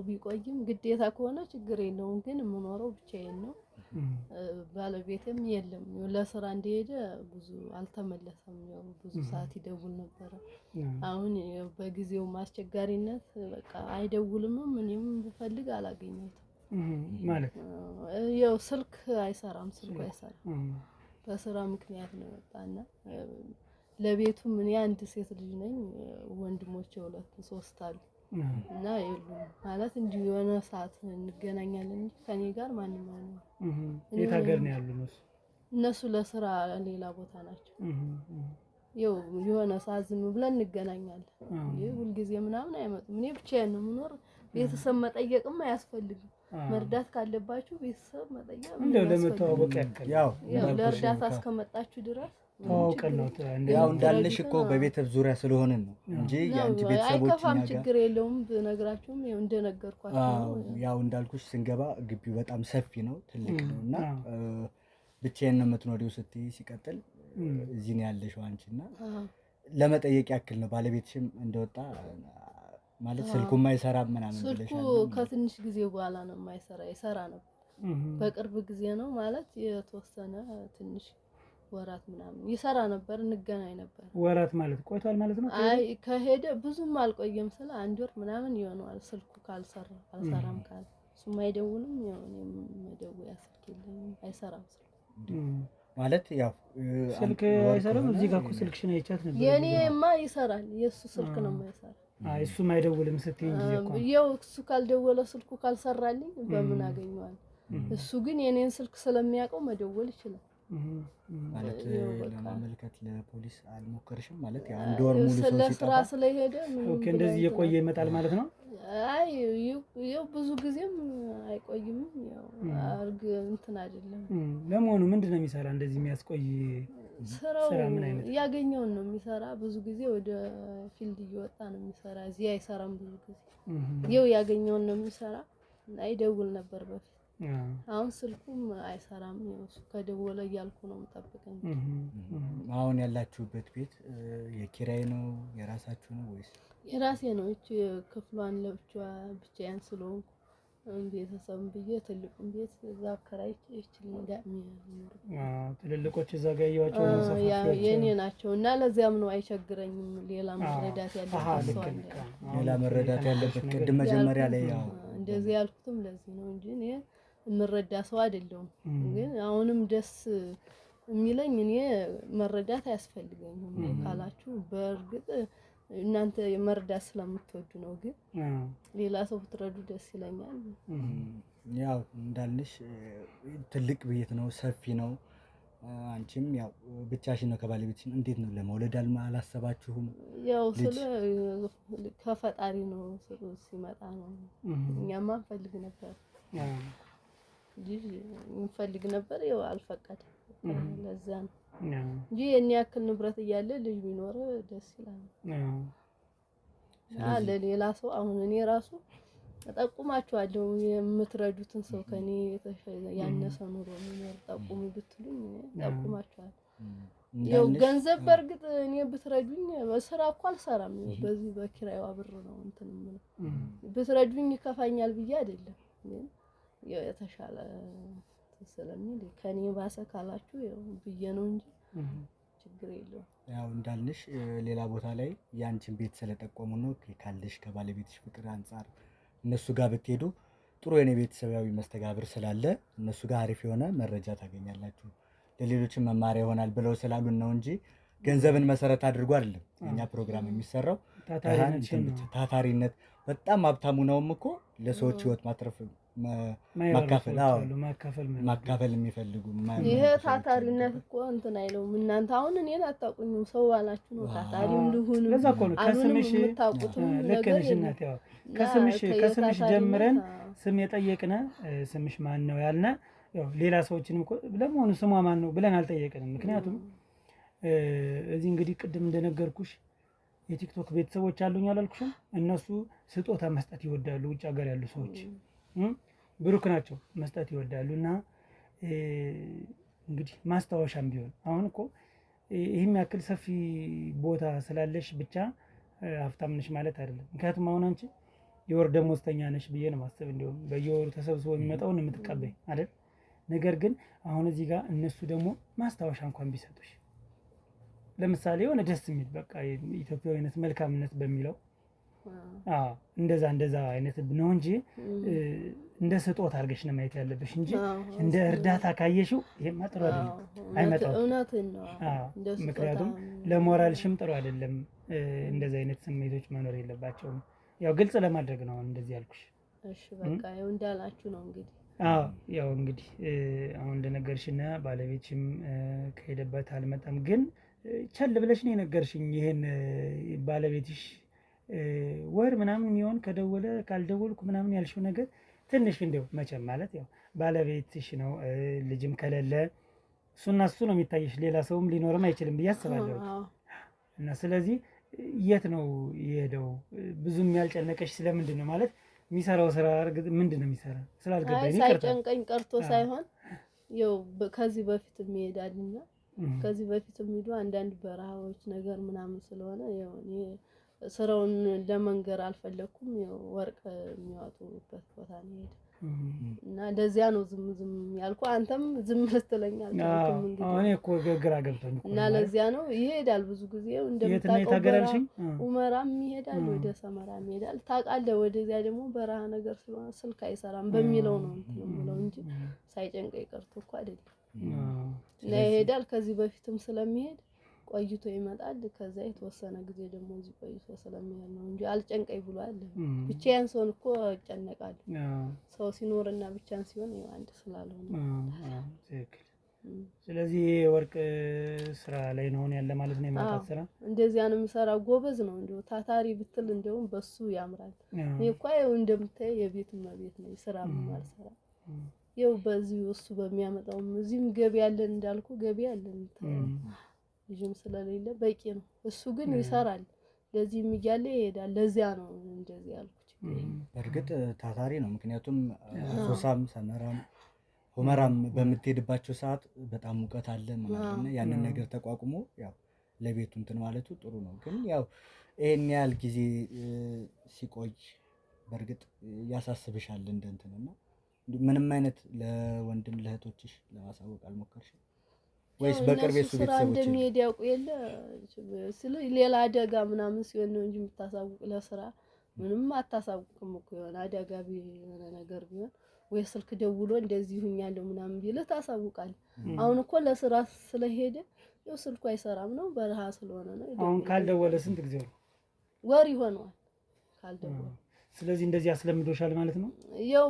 ቢቆይም ግዴታ ከሆነ ችግር የለውም። ግን የምኖረው ብቻዬን ነው። ባለቤቴም የለም። ለስራ እንደሄደ ብዙ አልተመለሰም። ያው ብዙ ሰዓት ይደውል ነበረ። አሁን በጊዜው ማስቸጋሪነት በቃ አይደውልም። እኔም ብፈልግ አላገኘሁትም ማለት ያው ስልክ አይሰራም። በስራ ምክንያት ነው የወጣና ለቤቱ ምን አንድ ሴት ልጅ ነኝ። ወንድሞቼ 2 3 አሉ እና የሉም ማለት እንዲሁ የሆነ ሰዓት እንገናኛለን እንጂ ከኔ ጋር ማንም አይኖርም። የት ሀገር ነው ያሉት እነሱ? ለስራ ሌላ ቦታ ናቸው። ያው የሆነ ሰዓት ዝም ብለን እንገናኛለን እንጂ ሁልጊዜ ምናምን አይመጡም። እኔ ብቻዬን ነው የምኖር። ቤተሰብ መጠየቅም አያስፈልግም። መርዳት ካለባችሁ ቤተሰብ መጠየቅ እንደው ለመተዋወቅ ያክል ያው ለእርዳታ እስከመጣችሁ ድረስ ተዋውቀን ነው። ያው እንዳልሽ እኮ በቤተሰብ ዙሪያ ስለሆነን ነው እንጂ ያንቺ ቤተሰቦች አይከፋም፣ ችግር የለውም። ብነግራችሁም ያው እንደነገርኳችሁ ያው እንዳልኩሽ ስንገባ ግቢው በጣም ሰፊ ነው፣ ትልቅ ነው እና ብቻዬን ነው የምትኖሪው ስትይ ሲቀጥል እዚህ ነው ያለሽው አንቺና ለመጠየቅ ያክል ነው። ባለቤትሽም እንደወጣ ማለት ስልኩ የማይሰራ ምናምን ብለሻል። ስልኩ ከትንሽ ጊዜ በኋላ ነው የማይሰራ። ይሰራ ነበር በቅርብ ጊዜ ነው ማለት የተወሰነ ትንሽ ወራት ምናምን ይሰራ ነበር። እንገናኝ ነበር። ወራት ማለት ቆይቷል ማለት ነው? አይ ከሄደ ብዙም አልቆየም። ስለ 1 ወር ምናምን ይሆናል። ስልኩ አልሰራም ካለ እሱም አይደውልም። ያው እኔም መደወያ ስልክ የለኝም፣ አይሰራም ስልኩ ማለት ያው ስልክ አይሰራም። እዚህ ጋር እኮ ስልክሽን አይቻት ነበር። የኔማ ይሰራል፣ የሱ ስልክ ነው የማይሰራ። እሱም አይደውልም ስትይ እንጂ እኮ ያው እሱ ካልደወለ ስልኩ ካልሰራልኝ በምን አገኘዋለሁ? እሱ ግን የኔን ስልክ ስለሚያውቀው መደወል ይችላል። ማለት ለማመልከት ለፖሊስ አልሞከርሽም? ማለት ያው 1 ወር ሙሉ ሰው ሲጠፋ ስለሄደ ኦኬ፣ እንደዚህ እየቆየ ይመጣል ማለት ነው። አይ ያው ብዙ ጊዜም አይቆይም። ያው አርግ እንትን አይደለም። ለመሆኑ ምንድነው የሚሰራ እንደዚህ የሚያስቆይ? ስራው ያገኘውን ነው የሚሰራ። ብዙ ጊዜ ወደ ፊልድ እየወጣ ነው የሚሰራ። እዚህ አይሰራም ብዙ ጊዜ። ያው ያገኘውን ነው የሚሰራ። አይደውል ነበር በፊት። አሁን ስልኩም አይሰራም። እሱ ከደወለ እያልኩ ነው የምጠብቀኝ። አሁን ያላችሁበት ቤት የኪራይ ነው የራሳችሁ ነው ወይስ? የራሴ ነው። እቺ ክፍሏን ብቻዬን ስለሆንኩ ቤተሰብ ብዬ ትልቁን ቤት እዛ አከራይቼ ትልልቆች እዛ ጋር ያያቸው ነው የኔ ናቸው እና ለዚያም ነው አይቸግረኝም። ሌላ መረዳት ያለበት ቅድም መጀመሪያ ላይ ያው እንደዚህ ያልኩትም ለዚህ ነው እንጂ እኔ የምረዳ ሰው አይደለሁም። ግን አሁንም ደስ የሚለኝ እኔ መረዳት አያስፈልገኝም ካላችሁ በእርግጥ እናንተ መርዳት ስለምትወዱ ነው። ግን ሌላ ሰው ብትረዱ ደስ ይለኛል። ያው እንዳልሽ ትልቅ ቤት ነው፣ ሰፊ ነው። አንቺም ያው ብቻሽን ነው ከባለቤትሽ። እንዴት ነው ለመውለድ አላሰባችሁም? ያው ከፈጣሪ ነው ሲመጣ ነው። እኛማ እንፈልግ ነበር እንፈልግ ነበር። ያው አልፈቀደም። ለዛ ነው እንጂ የኔ ያክል ንብረት እያለ ልጅ ቢኖር ደስ ይላል። ለሌላ ሰው አሁን እኔ ራሱ እጠቁማችኋለሁ። የምትረዱትን ሰው ከኔ ያነሰ ኑሮ የሚኖር ጠቁሙ ብትሉኝ እጠቁማችኋለሁ። ያው ገንዘብ በእርግጥ እኔ ብትረዱኝ በስራ እኮ አልሰራም። በዚህ በኪራይዋ ብር ነው እንትን የምለው። ብትረዱኝ ይከፋኛል ብዬ አይደለም፣ ግን ያው የተሻለ ስለሚል ከኔ ባሰ ካላችሁ ያው ብዬ ነው እንጂ ችግር የለውም። ያው እንዳልሽ ሌላ ቦታ ላይ ያንቺን ቤት ስለጠቆሙ ነው ካለሽ ከባለቤትሽ ፍቅር አንፃር እነሱ ጋር ብትሄዱ ጥሩ የኔ ቤተሰባዊ መስተጋብር ስላለ እነሱ ጋር አሪፍ የሆነ መረጃ ታገኛላችሁ፣ ለሌሎችም መማሪያ ይሆናል ብለው ስላሉን ነው እንጂ ገንዘብን መሰረት አድርጎ አይደለም የኛ ፕሮግራም የሚሰራው። ታታሪነት በጣም ሀብታሙ ነውም እኮ ለሰዎች ህይወት ማትረፍ ማካፈል የሚፈልጉ ይሄ ታታሪነት እኮ እንትን አይለውም። እናንተ አሁን እኔን አታውቁኝም፣ ሰው ባላችሁ ነው ታታሪም ልሁን ከስምሽ ከስምሽ ጀምረን ስም የጠየቅነ ስምሽ ማን ነው ያልነ ያው ሌላ ሰዎችንም እኮ ለመሆኑ ስሟ ማን ነው ብለን አልጠየቅንም። ምክንያቱም እዚህ እንግዲህ ቅድም እንደነገርኩሽ የቲክቶክ ቤተሰቦች አሉኝ አላልኩሽም? እነሱ ስጦታ መስጠት ይወዳሉ። ውጭ ሀገር ያሉ ሰዎች ብሩክ ናቸው፣ መስጠት ይወዳሉ። እና እንግዲህ ማስታወሻም ቢሆን አሁን እኮ ይህም ያክል ሰፊ ቦታ ስላለሽ ብቻ ሀብታም ነሽ ማለት አይደለም። ምክንያቱም አሁን አንቺ የወር ደመወዝተኛ ነሽ ብዬ ነው ማሰብ። እንዲሁም በየወሩ ተሰብስቦ የሚመጣውን የምትቀበይ አይደል? ነገር ግን አሁን እዚህ ጋር እነሱ ደግሞ ማስታወሻ እንኳን ቢሰጡሽ ለምሳሌ የሆነ ደስ የሚል በቃ ኢትዮጵያዊነት መልካምነት በሚለው እንደዛ አይነት ነው እንጂ እንደ ስጦታ አድርገሽ ነው ማየት ያለብሽ እንጂ እንደ እርዳታ ካየሽው ይሄማ ጥሩ አይደለም፣ አይመጣም። ምክንያቱም ለሞራልሽም ጥሩ አይደለም። እንደዚህ አይነት ስሜቶች መኖር የለባቸውም። ያው ግልጽ ለማድረግ ነው እንደዚህ ያልኩሽ። እሺ በቃ ያው እንዳላችሁ ነው እንግዲህ። ያው እንግዲህ አሁን እንደነገርሽና ባለቤትሽም ከሄደበት አልመጣም፣ ግን ቸል ብለሽ ነው የነገርሽኝ። ይሄን ባለቤትሽ ወር ምናምን የሚሆን ከደወለ ካልደወልኩ ምናምን ያልሽው ነገር ትንሽ እንደው መቼም ማለት ያው ባለቤትሽ ነው፣ ልጅም ከሌለ እሱና እሱ ነው የሚታየሽ፣ ሌላ ሰውም ሊኖርም አይችልም ብዬ አስባለሁ። እና ስለዚህ የት ነው የሄደው? ብዙም ያልጨነቀሽ ስለምንድን ነው ማለት የሚሰራው ስራ ምንድን ነው የሚሰራ ስላልገባኝ ሳይጨንቀኝ ቀርቶ ሳይሆን ያው ከዚህ በፊት ይሄዳልና ከዚህ በፊት ሄዶ አንዳንድ በረሃዎች ነገር ምናምን ስለሆነ ያው ስራውን ለመንገር አልፈለኩም። ያው ወርቅ የሚያወጡበት ቦታ ነው ሄደ እና እንደዚያ ነው ዝም ያልኩ። አንተም ዝም ልትለኝ አልቻልክም። እንግዲህ እኔ እኮ ግራ ገብቶኝ እና ለዚያ ነው ይሄዳል። ብዙ ጊዜ እንደምታውቀው ኡመራም ይሄዳል፣ ወደ ሰመራም ይሄዳል። ታውቃለህ፣ ወደዚያ ደግሞ በረሃ ነገር ስለሆነ ስልክ አይሰራም በሚለው ነው እንትን የምለው እንጂ ሳይጨንቀኝ ቀርቶ እኮ አይደለም። እና ይሄዳል። ከዚህ በፊትም ስለሚሄድ ቆይቶ ይመጣል። ከዛ የተወሰነ ጊዜ ደግሞ እዚህ ቆይቶ ስለሚሄድ ነው እንጂ አልጨንቀኝ ብሏል። ብቻዬን ሰውን እኮ እጨነቃለሁ። ሰው ሲኖርና ብቻን ሲሆን ያው አንድ ስላልሆነ ትክክል። ስለዚህ ወርቅ ስራ ላይ ነው ያለ ማለት ነው። የማውጣት ስራ እንደዚያ ነው የሚሰራው። ጎበዝ ነው እንደው ታታሪ ብትል እንደውም በሱ ያምራል። እኔ እኮ ያው እንደምታይ የቤት እመቤት ነኝ፣ ስራ ማልሰራ ያው በዚህ እሱ በሚያመጣው እዚህም ገቢ ያለን እንዳልኩ ገቢ ያለን ልጅም ስለሌለ በቂ ነው። እሱ ግን ይሰራል፣ ለዚህም እያለ ይሄዳል። ለዚያ ነው እንደዚህ ያልኩት። በእርግጥ ታታሪ ነው። ምክንያቱም ሶሳም ሰመራም ሁመራም በምትሄድባቸው ሰዓት በጣም ሙቀት አለ ማለት ነው። ያንን ነገር ተቋቁሞ ያው ለቤቱ እንትን ማለቱ ጥሩ ነው። ግን ያው ይሄን ያህል ጊዜ ሲቆይ በእርግጥ ያሳስብሻል እንደ እንትንና ምንም አይነት ለወንድም ለእህቶችሽ ለማሳወቅ አልሞከርሽም ወይስ በቅርብ የሱ ቤተሰቦች እንደሚሄድ ያውቁ የለ ስለ ሌላ አደጋ ምናምን ሲሆን ነው እንጂ የምታሳውቅ ለስራ ምንም አታሳውቅም እኮ። የሆነ አደጋ ቢሆን ነገር ቢሆን ወይ ስልክ ደውሎ እንደዚህ ሁኛለሁ ምናምን ቢልህ ታሳውቃለህ። አሁን እኮ ለስራ ስለሄደ ያው ስልኩ አይሰራም ነው፣ በረሃ ስለሆነ ነው። አሁን ካልደወለ ስንት ጊዜ ነው? ወር ይሆነዋል ካልደወለ። ስለዚህ እንደዚህ አስለምዶሻል ማለት ነው። ያው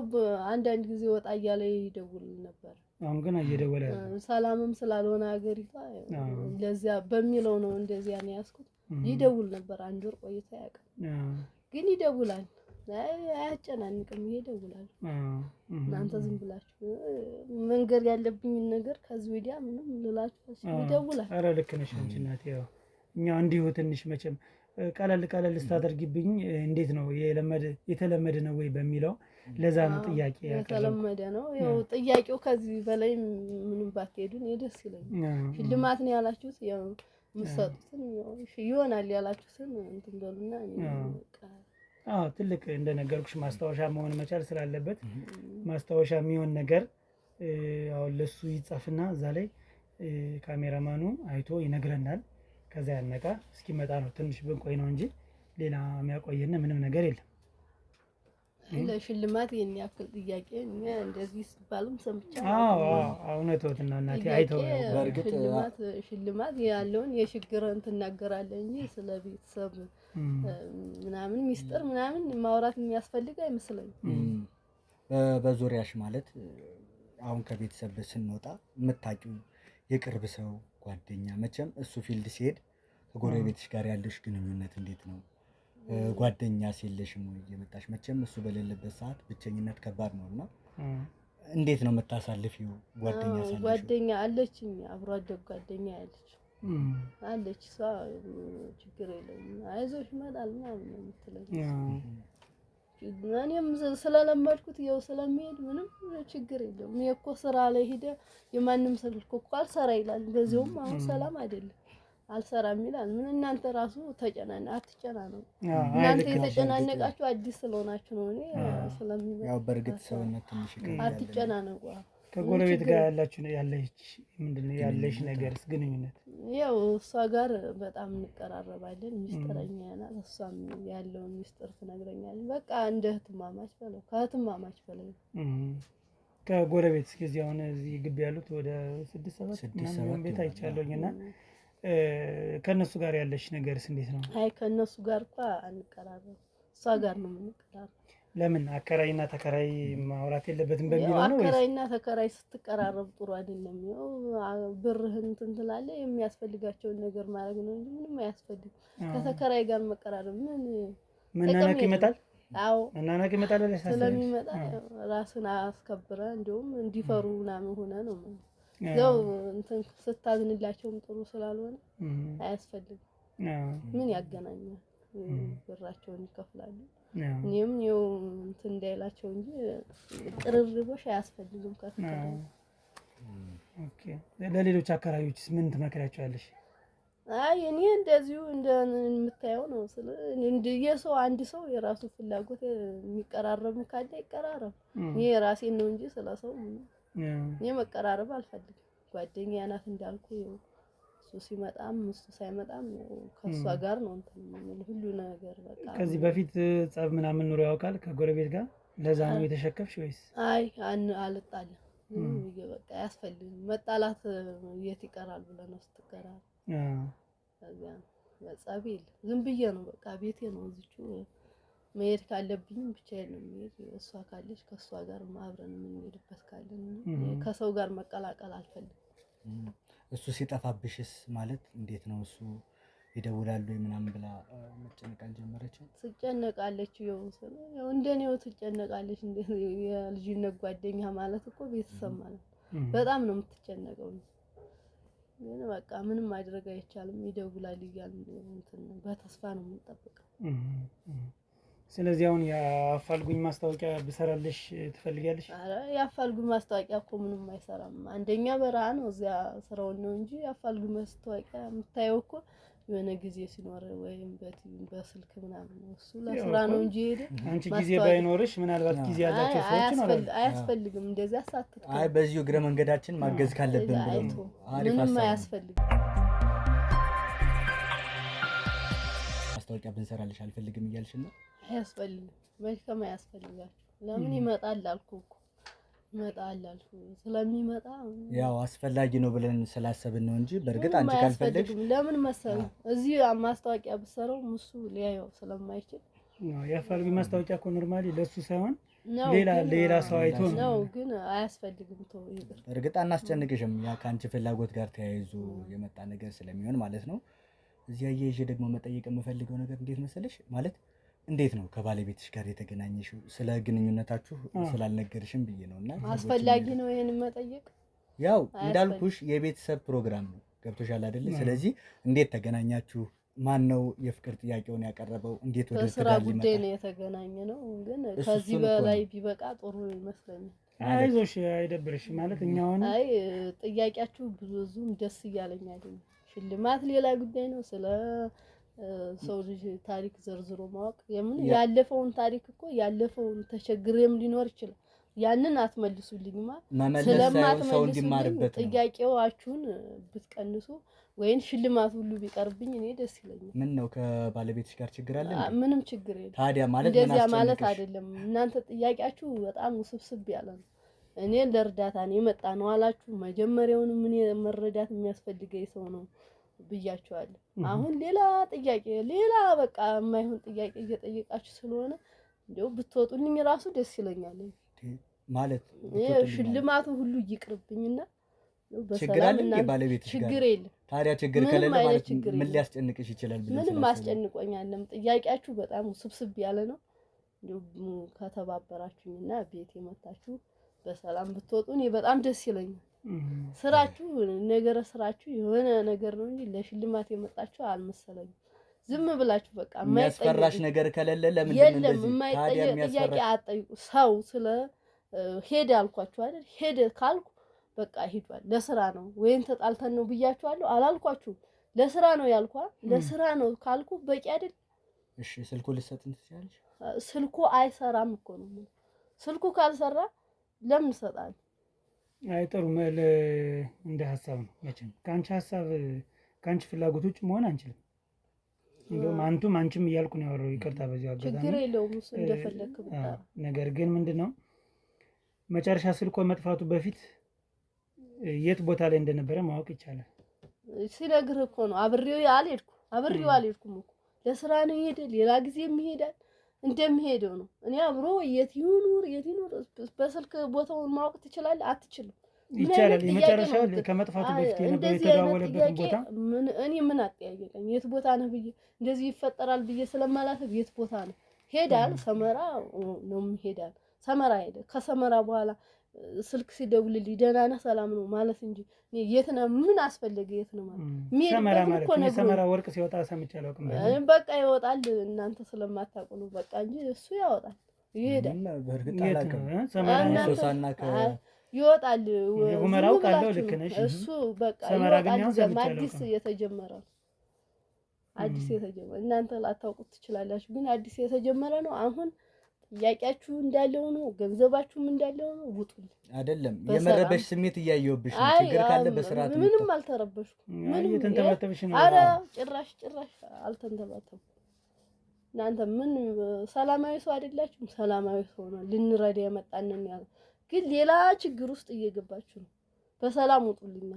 አንዳንድ ጊዜ ወጣ እያለ ይደውል ነበር። አሁን ግን እየደወለ ሰላምም ስላልሆነ ሀገሪቷ ለዚያ በሚለው ነው እንደዚያ ነው ያስኩት። ይደውል ነበር፣ አንድ ወር ቆይቶ ያውቃል። ግን ይደውላል፣ አያጨናንቅም። ይደውላል። እናንተ ዝም ብላችሁ መንገር ያለብኝ ነገር ከዚህ ወዲያ ምንም ልላችሁ ይደውላል። ኧረ ልክ ነሽ አንቺ እናቴ። ያው እኛ እንዲሁ ትንሽ መቼም ቀለል ስታደርጊብኝ እንዴት ነው የተለመደ ነው ወይ በሚለው ለዛ ነው ጥያቄ የተለመደ ነው። ያው ጥያቄው ከዚህ በላይ ምንም ባትሄዱን ደስ ይለኛል። ሽልማት ነው ያላችሁት፣ ያው የምትሰጡትን ይሆናል ያላችሁትን እንትን በሉና ትልቅ እንደነገርኩሽ ማስታወሻ መሆን መቻል ስላለበት ማስታወሻ የሚሆን ነገር አሁን ለሱ ይጻፍና እዛ ላይ ካሜራማኑ አይቶ ይነግረናል። ከዛ ያነቃ እስኪመጣ ነው ትንሽ ብንቆይ ነው እንጂ ሌላ የሚያቆየን ምንም ነገር የለም። ለሽልማት የኔ ያክል ጥያቄ እንደዚህ ሲባልም ሰምቻለሁ። እውነትዎትና እናቴ አይተው በእርግጥ ሽልማት ያለውን የሽግርን ትናገራለህ እንጂ ስለ ቤተሰብ ምናምን ሚስጥር ምናምን ማውራት የሚያስፈልግ አይመስለኝም። በዙሪያሽ ማለት አሁን ከቤተሰብ ስንወጣ የምታውቂው የቅርብ ሰው ጓደኛ፣ መቼም እሱ ፊልድ ሲሄድ ከጎረቤትሽ ጋር ያለሽ ግንኙነት እንዴት ነው? ጓደኛ ሲለሽም ወይ እየመጣሽ መቼም እሱ በሌለበት ሰዓት ብቸኝነት ከባድ ነውና እንዴት ነው የምታሳልፊው? ጓደኛ አለችኝ፣ አብሮ አደግ ጓደኛ አለች። እሷ ችግር የለም አይዞሽ ይመጣል ምናምን ነው የምትለኝ። እኔም ስለለመድኩት ያው ስለሚሄድ ምንም ችግር የለውም። እኔ እኮ ስራ ላይ ሄደ የማንም ስልክ እኮ አልሰራ ይላል። በዚያውም አሁን ሰላም አይደለም አልሰራም ይላል። ምን እናንተ ራሱ አትጨናነቁ። እናንተ የተጨናነቃችሁ አዲስ ስለሆናችሁ ነው። እኔ ስለሚመጣ ያው በእርግጥ ሰውነት ትንሽ አትጨናነቁ። ከጎረቤት ጋር ያለሽ ነገርስ ግንኙነት? ያው እሷ ጋር በጣም እንቀራረባለን። ሚስጥረኛ ናት። እሷም ያለውን ሚስጥር ትነግረኛለች። በቃ እንደ እህትማማች በለው፣ ከእህትማማች በላይ። ከጎረቤት እስከዚህ አሁን እዚህ ግቢ ያሉት ወደ 6-7 ቤት አይቻለሁኝና ከነሱ ጋር ያለሽ ነገርስ እንዴት ነው? አይ ከነሱ ጋር እንኳ አንቀራረብ፣ እሷ ጋር ነው የምንቀራረብ። ለምን አከራይና ተከራይ ማውራት የለበትም በሚለው ነው? አከራይና ተከራይ ስትቀራረብ ጥሩ አይደለም። ያው ብርህን እንትን ትላለህ፣ የሚያስፈልጋቸውን ነገር ማድረግ ነው እንጂ ምንም አያስፈልግም። ከተከራይ ጋር መቀራረብ ምን መናናቅ ይመጣል? አዎ መናናቅ ይመጣል። ስለሚመጣ ራስን አስከብረህ እንዲሁም እንዲፈሩ ምናምን ሆነ ነው ያው እንትን ስታዝንላቸውም ጥሩ ስላልሆነ አያስፈልግም። ምን ያገናኛል? ብራቸውን ይከፍላሉ። እኔም ነው እንትን እንዳይላቸው እንጂ ቅርርቦሽ አያስፈልግም። ከተከራይ ኦኬ። ለሌሎች አከራዮችስ ምን ትመክሪያቸዋለሽ? አይ እኔ እንደዚሁ እንደምታየው ነው። የሰው አንድ ሰው የራሱ ፍላጎት የሚቀራረብ ካለ ይቀራረብ። እኔ የራሴን ነው እንጂ ስለሰው እኔ መቀራረብ አልፈልግም። ጓደኛዬ ናት እንዳልኩ እሱ ሲመጣም እሱ ሳይመጣም ከሷ ጋር ነው እንትን ሁሉ ነገር በቃ። ከዚህ በፊት ጸብ ምናምን ኑሮ ያውቃል ከጎረቤት ጋር? ለዛ ነው የተሸከፍሽ ወይስ? አይ አልጣለም። በቃ አያስፈልግም መጣላት የት ይቀራል ብለህ ነው ስትቀራረብ። ከዚያ ጸብ የለም። ዝም ብዬ ነው በቃ ቤቴ ነው እዚቹ መሄድ ካለብኝም ብቻዬን ነው የምሄድ። እሷ ካለች ከሷ ጋር አብረን የምንሄድበት ካለ ከሰው ጋር መቀላቀል አልፈልግም። እሱ ሲጠፋብሽስ ማለት እንዴት ነው? እሱ ይደውላሉ ምናምን ብላ መጨነቅ አልጀመረችም? ትጨነቃለች። ያው እንደኔው ትጨነቃለች። እንደ የልጅነት ጓደኛ ማለት እኮ ቤተሰብ ማለት በጣም ነው የምትጨነቀው። ግን በቃ ምንም ማድረግ አይቻልም። ይደውላል እያልን እንትን በተስፋ ነው የምንጠብቀው። ስለዚህ አሁን የአፋልጉኝ ማስታወቂያ ብሰራልሽ ትፈልጊያለሽ? አረ የአፋልጉኝ ማስታወቂያ እኮ ምንም አይሰራም። አንደኛ በረሃ ነው፣ እዚያ ስራውን ነው እንጂ የአፋልጉኝ ማስታወቂያ የምታየው እኮ የሆነ ጊዜ ሲኖር ወይም በስልክ ምናምን ነው። እሱ ለስራ ነው እንጂ ሄደ። አንቺ ጊዜ ባይኖርሽ ምናልባት ጊዜ ያላቸው ሰዎች ማለት አያስፈልግም። እንደዚያ ሳትተው አይ በዚሁ እግረ መንገዳችን ማገዝ ካለብን ብለው ምንም አያስፈልግም። ማስታወቂያ ብንሰራልሽ አልፈልግም እያልሽ ነው? አያስፈልግም። መልካም አያስፈልጋችሁ። ለምን ይመጣል አልኩህ እኮ ይመጣል አልኩህ። ስለሚመጣ ያው አስፈላጊ ነው ብለን ስላሰብን ነው እንጂ በእርግጥ አንቺ ካልፈለግሽ ለምን መሰለህ እዚህ ማስታወቂያ ብሰራው እሱ ሊያየው ስለማይችል የአፋልጉኝ ማስታወቂያ እኮ ኖርማሊ ለሱ ሳይሆን ሌላ ሰው አይቶ ነው። ግን አያስፈልግም። ተው ይቅር። እርግጥ አናስጨንቅሽም። ያ ከአንቺ ፍላጎት ጋር ተያይዞ የመጣ ነገር ስለሚሆን ማለት ነው። እዚህ አያይዤ ደግሞ መጠየቅ የምፈልገው ነገር እንዴት መሰለሽ ማለት እንዴት ነው ከባለቤትሽ ጋር የተገናኘሽው? ስለ ግንኙነታችሁ ስላልነገርሽም ብዬ ነውና አስፈላጊ ነው ይሄን መጠየቅ። ያው እንዳልኩሽ የቤተሰብ ፕሮግራም ነው። ገብቶሻል አይደል? ስለዚህ እንዴት ተገናኛችሁ? ማን ነው የፍቅር ጥያቄውን ያቀረበው? እንዴት ወደ ስራ ጉዳይ ነው የተገናኘ ነው። ግን ከዚህ በላይ ቢበቃ ጥሩ ይመስለኛል። አይዞሽ አይደብርሽ ማለት እኛውን አይ ጥያቄያችሁ ብዙም ደስ እያለኝ አይደለም። ሽልማት ሌላ ጉዳይ ነው። ስለ ሰው ልጅ ታሪክ ዘርዝሮ ማወቅ ያለፈውን ታሪክ እኮ ያለፈውን ተቸግሬም ሊኖር ይችላል። ያንን አትመልሱልኝማ። ስለማትመልሱልኝ ጥያቄዋችሁን ብትቀንሱ ወይን ሽልማት ሁሉ ቢቀርብኝ እኔ ደስ ይለኛል። ምን ነው ከባለቤትሽ ጋር ችግር አለ? ምንም ችግር የለም። ታዲያ ማለት እንደዚያ ማለት አይደለም። እናንተ ጥያቄያችሁ በጣም ውስብስብ ያለ ነው። እኔ ለእርዳታ ነው የመጣ ነው አላችሁ። መጀመሪያውንም ምን መረዳት የሚያስፈልገኝ ሰው ነው ብያችኋለሁ። አሁን ሌላ ጥያቄ ሌላ በቃ የማይሆን ጥያቄ እየጠየቃችሁ ስለሆነ እንደው ብትወጡልኝ ራሱ ደስ ይለኛል። ማለት ሽልማቱ ሁሉ ይቅርብኝና ችግር አለ እንዴ ባለቤትሽ ጋር? ችግር የለም። ታዲያ ችግር ከሌለ ማለት ምን ሊያስጨንቅሽ ይችላል? ምንም አስጨንቆኛለም። ጥያቄያችሁ በጣም ውስብስብ ያለ ነው። እንደው ከተባበራችሁኝና ቤት የመጣችሁ በሰላም ብትወጡ እኔ በጣም ደስ ይለኛል። ስራችሁ ነገረ ስራችሁ የሆነ ነገር ነው እንጂ ለሽልማት የመጣችሁ አልመሰለኝም። ዝም ብላችሁ በቃ የሚያስፈራሽ ነገር ከሌለ ለምንድን ነው እንደዚህ ታዲያ ጥያቄ አጠይቁ። ሰው ስለ ሄደ አልኳችሁ አይደል? ሄደ ካልኩ በቃ ሄዷል። ለስራ ነው ወይን ተጣልተን ነው ብያችኋለሁ አላልኳችሁም? ለስራ ነው ያልኳ። ለስራ ነው ካልኩ በቂ አይደል? እሺ ስልኩ ልትሰጥን ትችላለሽ? ስልኩ አይሰራም እኮ ነው። ስልኩ ካልሰራ ለምን ሰጣል? አይ ጥሩ እንደ ሀሳብ ነው መቼም ካንቺ ሀሳብ ካንቺ ፍላጎት ውጭ መሆን አንችልም። እንደውም አንቺም እያልኩ ነው ያወራው። ይቅርታ በዚህ አጋጣሚ ችግር የለውም እሱ እንደፈለክ ብቻ። ነገር ግን ምንድነው መጨረሻ ስልኮ መጥፋቱ በፊት የት ቦታ ላይ እንደነበረ ማወቅ ይቻላል። ሲነግር እኮ ነው አብሬው አልሄድኩም እኮ ለስራ ነው ይሄደ። ሌላ ጊዜም ይሄዳል እንደሚሄደው ነው። እኔ አብሮ የት ይኑር በስልክ ቦታውን ማወቅ ትችላለህ? አትችልም። ይቻላል። የመጨረሻው ከመጥፋቱ በፊት የነበረ የተደዋወለበት ቦታ ምን አጠያየቀኝ? የት ቦታ ነው ብዬ እንደዚህ ይፈጠራል ብዬ ስለማላሰብ የት ቦታ ነው ሄዳል። ሰመራ ነው ሄዳል። ሰመራ ሄደ። ከሰመራ በኋላ ስልክ ሲደውልልኝ ደህና ነህ ሰላም ነው ማለት እንጂ የት ነው ምን አስፈልገ የት ነው ማለት ሰመራ ወርቅ ሲወጣ ሰምቻለሁ። በቃ ይወጣል። እናንተ ስለማታውቁ ነው በቃ እንጂ እሱ ያወጣል ይሄዳል። በእርግጥ አላውቅም። ይወጣል። የጉመራው ቃለው ልክ ነሽ። እሱ በቃ አዲስ የተጀመረ እናንተ ላታውቁት ትችላላችሁ፣ ግን አዲስ የተጀመረ ነው። አሁን ጥያቄያችሁ እንዳለው ነው፣ ገንዘባችሁም እንዳለው ነው። ውጡልኝ። አይደለም የመረበሽ ስሜት እያየሁብሽ ነው። ችግር ካለ በስርዓት ምንም አልተረበሽኩም። ምንም ተንተባተብሽ ነው። ኧረ ጭራሽ አልተንተባተብኩም። እናንተ ምን ሰላማዊ ሰው አይደላችሁም? ሰላማዊ ሰው ነው ልንረዳ የመጣነን ያለው ግን ሌላ ችግር ውስጥ እየገባችሁ ነው። በሰላም ውጡልኝ።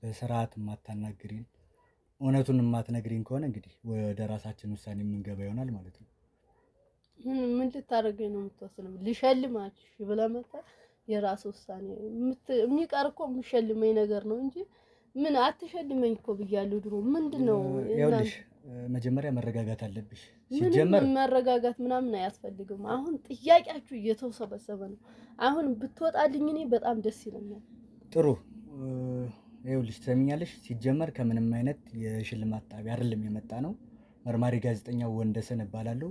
በስርዓት ማታናግሪን እውነቱን ማትነግሪን ከሆነ እንግዲህ ወደ ራሳችን ውሳኔ የምንገባ ይሆናል ማለት ነው። ምን ልታደርገኝ ነው የምትወስነው? ልሸልማችሁ ብለህ መጣ። የራስ ውሳኔ የሚቀር እኮ የሚሸልመኝ ነገር ነው እንጂ ምን አትሸልመኝ እኮ ብያለሁ ድሮ። ምንድነው ይኸውልሽ መጀመሪያ መረጋጋት አለብሽ። ሲጀመር መረጋጋት ምናምን አያስፈልግም። አሁን ጥያቄያችሁ እየተወሰበሰበ ነው። አሁን ብትወጣልኝ እኔ በጣም ደስ ይለኛል። ጥሩ ይኸውልሽ ትሰሚኛለሽ። ሲጀመር ከምንም አይነት የሽልማት ጣቢያ አይደለም የመጣ ነው። መርማሪ ጋዜጠኛው ወንደሰን እባላለሁ።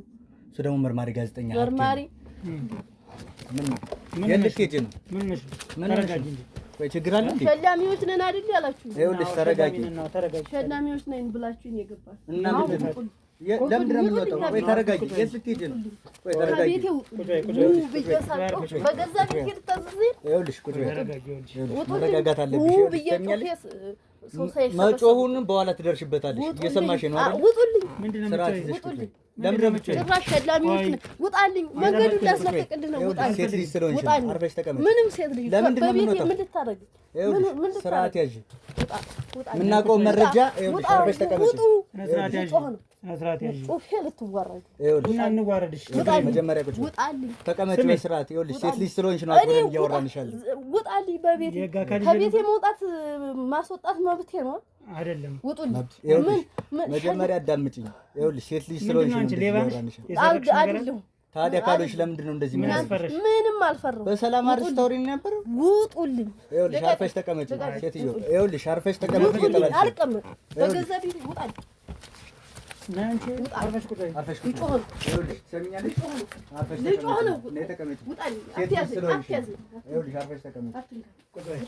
እሱ ደግሞ መርማሪ ጋዜጠኛ መርማሪ ምን የልትሄጂ ነው? ምን ተረጋጊ እንጂ ወይ ችግር አለ እንዴ? ሸላሚዎች ነን አይደል ያላችሁ? ይኸውልሽ ተረጋጊ። ሸላሚዎች ነን ብላችሁኝ የገባችሁ እና ለምንድን ነው የምንወጣው? ወይ ተረጋጊ። የት ልትሄጂ ነው? ወይ ተረጋጊ። በገዛ ቤቴ ልታዘዝ? ይኸውልሽ ቁጭ በይ። መረጋጋት አለብሽ። መጮሁን በኋላ ትደርሽበታለሽ። እየሰማሽ ነው አይደል? ውጡልኝ። ምንድን ነው ውጡልኝ። ለምን ነው ጭራሽ ሸላሚዎች ነን? ውጣልኝ። መንገዱ ላስለቀቅልህ ነው። ውጣልኝ። ሴት ልጅ ስለሆንሽ አርፈሽ ተቀመጪ። ምንም ሴት ልጅ በቤቴ ምን ልታረግ? ምን ስርዓት ያዥ። የምናውቀው መረጃ ይኸውልሽ አርፈሽ ተቀመጪ። ስርዓት ያዥ። ስርዓት ያዥ። ጮፌ ልትዋረድ ይኸውልሽ እና እንዋረድሽ። መጀመሪያ ቁጭ ውጣልኝ። ተቀመጪ በስርዓት። ይኸውልሽ ሴት ልጅ ስለሆንሽ ነው አብረን እያወራንሻለን። ውጣልኝ። በቤቴ ከቤቴ መውጣት ማስወጣት መብቴ ነው አይደለም? ውጡልኝ። መጀመሪያ አዳምጪኝ። ይኸውልሽ ሴት ልጅ ስለሆንሽ ነው አይደለም። ታዲያ ካሎሽ ለምንድን ነው እንደዚህ? ምንም አልፈራሁም። በሰላም አርፈሽ ታውሪኝ ነበር። ውጡልኝ። ይኸውልሽ አርፈሽ ተቀመጪ ሴትዮ። ይኸውልሽ አርፈሽ ተቀመጪ እየተባልሽ አልቀመጥም። በገዛ ቤቴ ውጣልኝ። ናንቺ አርፈሽ ቁጭ በይ። አርፈሽ ቁጭ በይ። ይኸውልሽ ትሰሚኛለሽ? አርፈሽ ተቀመጪ። ሴት ልጅ ስለሆንሽ ይኸውልሽ አርፈሽ ተቀመጪ። ቁጭ በይ።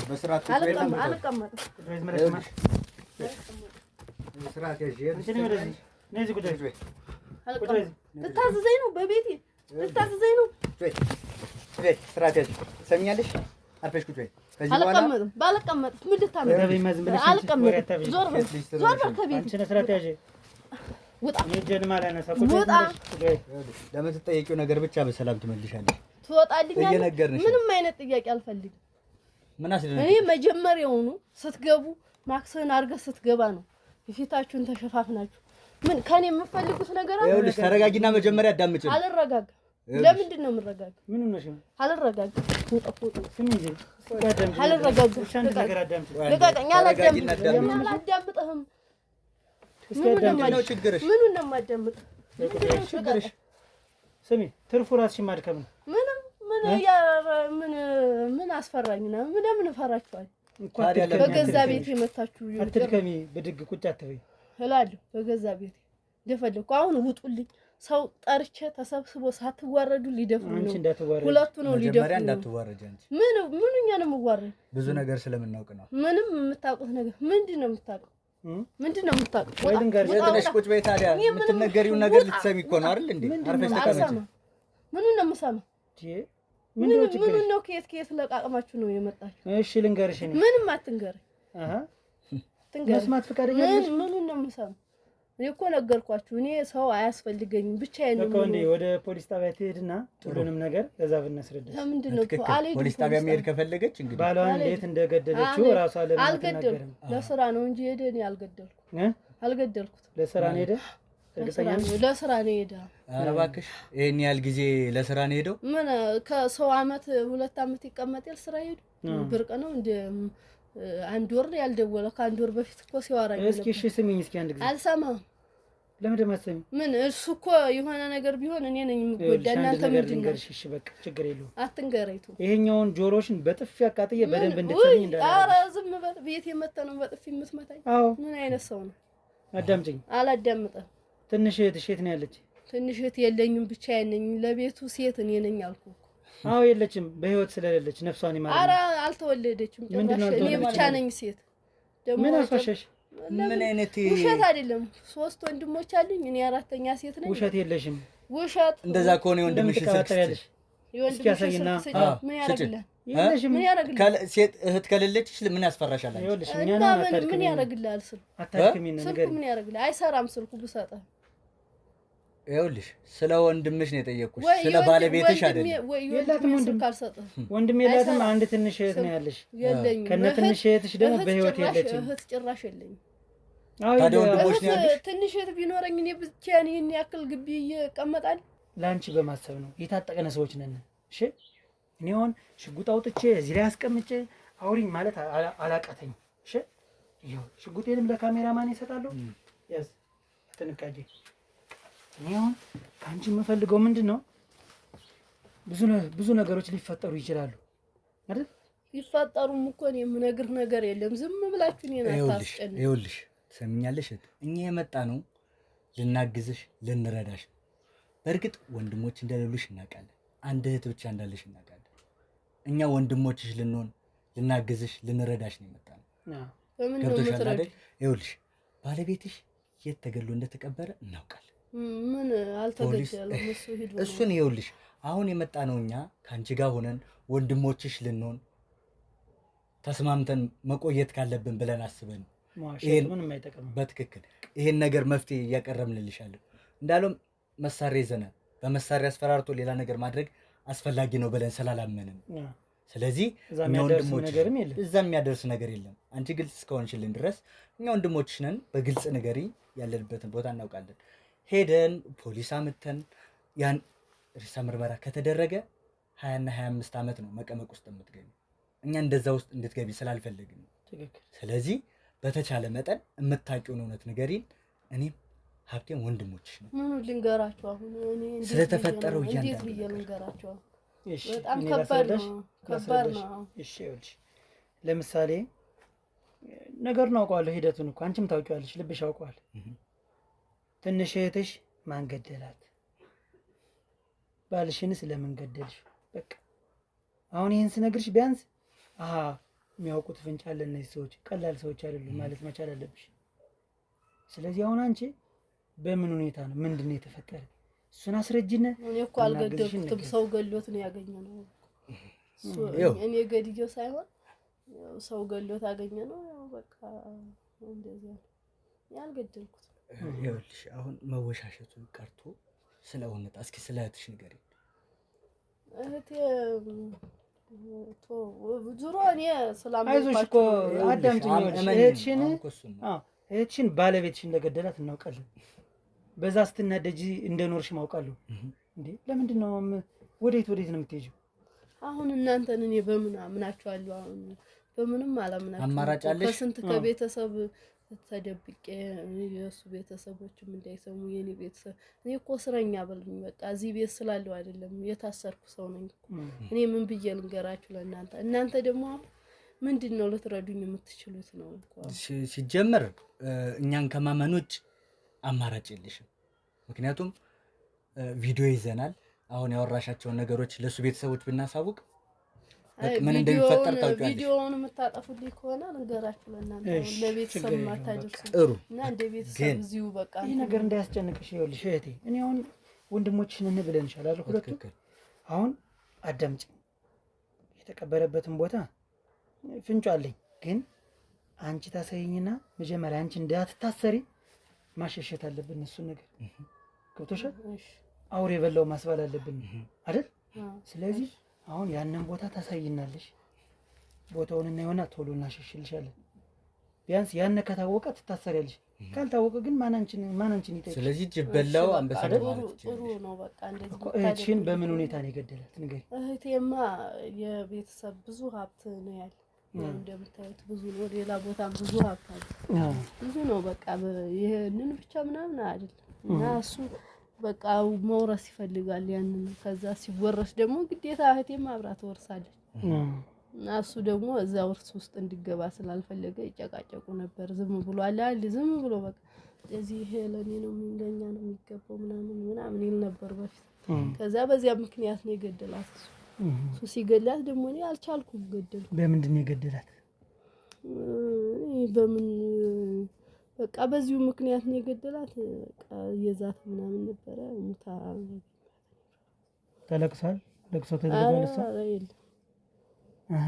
በስርዓት ቁጭ በይ። አልቀመጥም። በስርዓት ያዥ። ነዚህ ቁጭ በይ። ልታዘዘኝ ነው? በቤቴ ልታዘዘኝ ነው? ስርዓት ያዥ። ትሰሚኛለሽ? አርፈሽ ቁጭ በይ። አልቀመጥም። ባልቀመጥም ምን ልታመጣ? አልቀመጥም። ዞር በል ከቤቴ። አንቺ ነሽ ስርዓት ያዥ። ውጣ። ውጣ። ለምን ትጠየቂው ነገር ብቻ በሰላም ትመልሻለሽ። ትወጣልኛለህ። ምንም አይነት ጥያቄ አልፈልግም። ምን አስደነገጠሽ? እኔ መጀመሪያውኑ ስትገቡ ማክሰን አድርገህ ስትገባ ነው የፊታችሁን ተሸፋፍናችሁ ምን ከኔ የምፈልጉት ነገር አለ? ይኸውልሽ ተረጋጊና መጀመሪያ አዳምጪኝ። አልረጋጋም። ለምንድን ነው የምረጋጋው? ምን ነሽ? አልረጋጋም። ስሚ እንጂ አልረጋጋም። ልቀቀኝ። አላዳምጥህም። ምንድን ነው ችግርሽ? ምኑን ነው የማዳምጥህ? ስሚ ትርፉ ራስሽን ማድከም ነው። ምንም ምን አስፈራኝ ነው? ለምን እፈራችኋለሁ? በገዛ ቤት የመታችሁ አትድከሚ፣ ብድግ ቁጭ አትበይ እላለሁ። በገዛ ቤት እንደፈለኩ አሁን ውጡልኝ። ሰው ጠርቼ ተሰብስቦ ሳትዋረዱ ሊደፍሩ ነው። ሁለቱ ነው ሊደፍሩ። መጀመሪያ እንዳትዋረጂ አንቺ። ምንኛ ነው የምዋረድ? ብዙ ነገር ስለምናውቅ ነው። ምንም የምታውቁት ነገር ምንድን ነው የምታውቁት? ወይ ልንገርሽ፣ የትነሽ ቁጭ በይ። ታዲያ የምትነገሪውን ነገር ልትሰሚ እኮ ነው አይደል እንዴ? አርፈሽ ተቀመጪ። ምኑን ነው የምሰማው? ምኑን ነው? ከየት ለቃቅማችሁ ነው የመጣችሁ? እሺ ልንገርሽ። ምንም አትንገረኝ። መስማት ፈቃደኛ ነሽ? ምኑን ነው የምሰማው? እኔ እኮ ነገርኳችሁ። እኔ ሰው አያስፈልገኝም፣ ብቻዬን ነው። በቃ እንዴ ወደ ፖሊስ ጣቢያ ትሄድና ሁሉንም ነገር እዛ ብናስረዳሽ። ለምንድን ነው ፖሊስ ጣቢያ መሄድ ከፈለገች እንግዲህ ባሏን እንዴት እንደገደለችው ራሷ ለምን አትናገርም? ለስራ ነው እንጂ ሄደ። እኔ አልገደልኩት። ለስራ ነው ሄደ። ለስራ ነው ሄደ። ኧረ እባክሽ ይሄን ያህል ጊዜ ለስራ ነው ሄደው? ምን ከሰው አመት 2 አመት ይቀመጣል ስራ ሄዱ? ብርቅ ነው እንደ አንድ ወር ያልደወለ ከአንድ ወር በፊት እኮ ሲያወራኝ ነበር። እስኪ እሺ ስሚኝ እስኪ አንድ ጊዜ። አልሰማም። ለምን ደማሰሚ? ምን እሱ እኮ የሆነ ነገር ቢሆን እኔ ነኝ የምጎዳ። እናንተ ምንድን ነው? እሺ በቃ ችግር የለውም። አትንገረይቱ። ይሄኛውን ጆሮሽን በጥፊ አቃጥዬ በደንብ እንድትሰሚኝ እንዳለ። ኧረ ዝም በል። ቤት የመጣ ነው በጥፊ የምትመታኝ? አዎ። ምን አይነት ሰው ነው? አዳምጪኝ። አላዳምጥም። ትንሽ እህትሽ የት ነው ያለች? ትንሽ እህት የለኝም፣ ብቻዬን ነኝ። ለቤቱ ሴት እኔ ነኝ አልኩህ እኮ። አዎ የለችም፣ በህይወት ስለሌለች ነፍሷን ይማር። ኧረ አልተወለደችም ጭራሽ። እኔ ብቻ ነኝ ሴት። ደግሞ ምን አስዋሸሽ? ምን አይነት ውሸት አይደለም። 3 ወንድሞች አሉኝ፣ እኔ 4ኛ ሴት ነኝ። ውሸት የለሽም። ውሸት እንደዛ ከሆነ ወንድምሽ ትከታተያለሽ። እስኪ ያሳይና ምን ያደርግልሃል? የለሽም። ምን ያደርግልሃል? ሴት እህት ከሌለችሽ ምን ያስፈራሻል? ይኸውልሽ እና ምን ያደርግልሃል? አታድክሚኝ ነው ነገር ምን ያደርግልሃል? አይሰራም ስልኩ ብሰጠህ። ይኸውልሽ ስለ ወንድምሽ ነው የጠየቅኩሽ፣ ስለ ባለቤትሽ አይደለም። የላትም ወንድም የላትም። አንድ ትንሽ እህት ነው ያለሽ። ከነ ትንሽ እህትሽ ደግሞ በህይወት የለችም። እህት ጭራሽ የለኝም። ታዲያ ወንድሞች ነው ያለሽ? ትንሽ እህት ቢኖረኝ እኔ ብቻዬን ይሄን ያክል ግቢ እቀመጣለሁ? ለአንቺ በማሰብ ነው። የታጠቀነ ሰዎች ነን። እሺ እኔ አሁን ሽጉጥ አውጥቼ እዚህ ላይ አስቀምጬ አውሪኝ ማለት አላቃተኝ። እሺ ይኸው ሽጉጤንም ለካሜራማን ይሰጣለሁ። ያዝ ጥንቃቄ። እኔ አሁን ከአንቺ የምፈልገው ምንድን ነው? ብዙ ነገሮች ሊፈጠሩ ይችላሉ አይደል? ሊፈጠሩም እኮ እኔ የምነግርህ ነገር የለም። ዝም ብላችሁ እኔን አታስጨንቁ። ይኸውልሽ ትሰሚኛለሽ? እኛ የመጣ ነው ልናግዝሽ፣ ልንረዳሽ። በእርግጥ ወንድሞች እንደሌሉሽ እናውቃለን። አንድ እህት ብቻ እንዳለሽ እናውቃለን። እኛ ወንድሞችሽ ልንሆን፣ ልናግዝሽ፣ ልንረዳሽ ነው የመጣ ነው። ገብቶሻል አይደል? ይኸውልሽ ባለቤትሽ የት ተገድሎ እንደተቀበረ እናውቃለን። ምን አልተገደለም እሱ ሄዶ እሱን ይኸውልሽ አሁን የመጣ ነው እኛ ከአንቺ ጋር ሆነን ወንድሞችሽ ልንሆን ተስማምተን መቆየት ካለብን ብለን አስበን በትክክል ይሄን ነገር መፍትሄ እያቀረብንልሻለሁ። እንዳለው መሳሪያ ይዘናል። በመሳሪያ አስፈራርቶ ሌላ ነገር ማድረግ አስፈላጊ ነው ብለን ስላላመንን፣ ስለዚህ እኛ ወንድሞች እዛ የሚያደርስ ነገር የለም። አንቺ ግልጽ እስከሆንሽልን ድረስ እኛ ወንድሞችሽ ነን። በግልጽ ንገሪ፣ ያለንበትን ቦታ እናውቃለን። ሄደን ፖሊስ አምተን ያን ሬሳ ምርመራ ከተደረገ 20 እና 25 ዓመት ነው መቀመቅ ውስጥ የምትገቢ። እኛ እንደዛ ውስጥ እንድትገቢ ስላልፈለግን። ስለዚህ በተቻለ መጠን የምታውቂውን እውነት ንገሪን። እኔም ሀብቴም ወንድሞችሽ ነው። ምን ልንገራቸው አሁን? እኔ ስለተፈጠረው እንዴት ብዬ ልንገራቸው? በጣም ከባድ ነው። እሺ ይኸውልሽ ለምሳሌ ነገሩን አውቀዋለሁ፣ ሂደቱን እኮ አንቺም ታውቂዋለሽ፣ ልብሽ አውቀዋል። ትንሽ እህትሽ ማን ገደላት? ባልሽንስ ለምን ገደልሽ? በቃ አሁን ይህን ስነግርሽ ቢያንስ የሚያውቁት ፍንጭ አለ። እነዚህ ሰዎች ቀላል ሰዎች አይደሉም ማለት መቻል አለብሽ። ስለዚህ አሁን አንቺ በምን ሁኔታ ነው ምንድን ነው የተፈጠረ? እሱን አስረጅነ። እኔ እኮ አልገደልኩትም፣ ሰው ገሎት ነው ያገኘነው። እኔ ገድዬው ሳይሆን ሰው ገሎት ያገኘነው። በቃ እንደዚያ ያልገደልኩት። ይኸውልሽ አሁን መወሻሸቱ ቀርቶ ስለ እውነት እስኪ ስለ እህትሽ ንገሪኝ። እህቴ ዙሮ እኔ አይዞሽ እኮ አዳምጪኝ። እህትሽን ባለቤትሽ እንደገደላት እናውቃለን። በዛ ስትናደጂ እንደኖርሽ ማውቃለሁ። እንዴ ለምንድን ነው ወዴት ነው የምትሄጂው? አሁን እናንተን እኔ በምን አምናችኋለሁ? አሁን በምንም አላምናችሁም። አማራጭ አለሽ? ከስንት ከቤተሰብ ተደብቄ የእሱ ቤተሰቦችም እንዳይሰሙ የኔ ቤተሰብ እኔ እኮ እስረኛ በሉኝ በቃ እዚህ ቤት ስላለው አይደለም የታሰርኩ ሰው ነኝ እኮ እኔ ምን ብዬ ልንገራችሁ ለእናንተ እናንተ ደግሞ ምንድን ነው ልትረዱኝ የምትችሉት ነው እኮ ሲጀመር እኛን ከማመኖች አማራጭ የለሽም ምክንያቱም ቪዲዮ ይዘናል አሁን ያወራሻቸውን ነገሮች ለሱ ቤተሰቦች ብናሳውቅ ምን እንደሚፈጠር ታውቂያለሽ ቪዲዮውን የምታጠፉልኝ ከሆነ ልንገራችሁ ለእናንተ ለቤተሰብ ማታደርሱ እና እንደ ቤተሰብ እዚሁ በቃ ይሄ ነገር እንዳያስጨንቅሽ ይኸውልሽ እህቴ እኔ አሁን ወንድሞችሽን እንብለንሻል አይደል ሁለቱ አሁን አዳምጪ የተቀበረበትን ቦታ ፍንጩ አለኝ ግን አንቺ ታሳይኝና መጀመሪያ አንቺ እንዳትታሰሪ ማሸሸት አለብን እሱ ነገር ገብቶሻል አውሬ በላው ማስባል አለብን አይደል ስለዚህ አሁን ያንን ቦታ ታሳይናለሽ ቦታውን እና ይሆና ቶሎ እናሸሽልሻለን ቢያንስ ያን ከታወቀ ትታሰሪያለሽ ካልታወቀ ግን ማናንችን ይጠይቅ ስለዚህ ጅበላው አንበሳ ጥሩ ነው በቃ እንደዚህ እህትሽን በምን ሁኔታ ነው የገደላት ንገሪ እህቴማ የቤተሰብ ብዙ ሀብት ነው ያለ እንደምታዩት ብዙ ነው ሌላ ቦታ ብዙ ሀብት አለ ብዙ ነው በቃ ይሄንን ብቻ ምናምን አይደለም እና እሱ በቃ መውረስ ይፈልጋል ያንን ከዛ ሲወረስ ደግሞ ግዴታ እህቴም አብራ ትወርሳለች እና እሱ ደግሞ እዛ ውርስ ውስጥ እንዲገባ ስላልፈለገ ይጨቃጨቁ ነበር ዝም ብሎ አላል ዝም ብሎ በቃ እዚህ ይሄ ለኔ ነው ለኛ ነው የሚገባው ምናምን ይል ነበር በፊት ከዛ በዚያ ምክንያት ነው የገደላት እሱ ሲገላት ደግሞ እኔ አልቻልኩም ገደል በምንድን ነው የገደላት በምን በቃ በዚሁ ምክንያት ነው የገደላት በቃ የዛት ምናምን ነበረ ሙታ ተለቅሷል ለቅሶ ተደረገ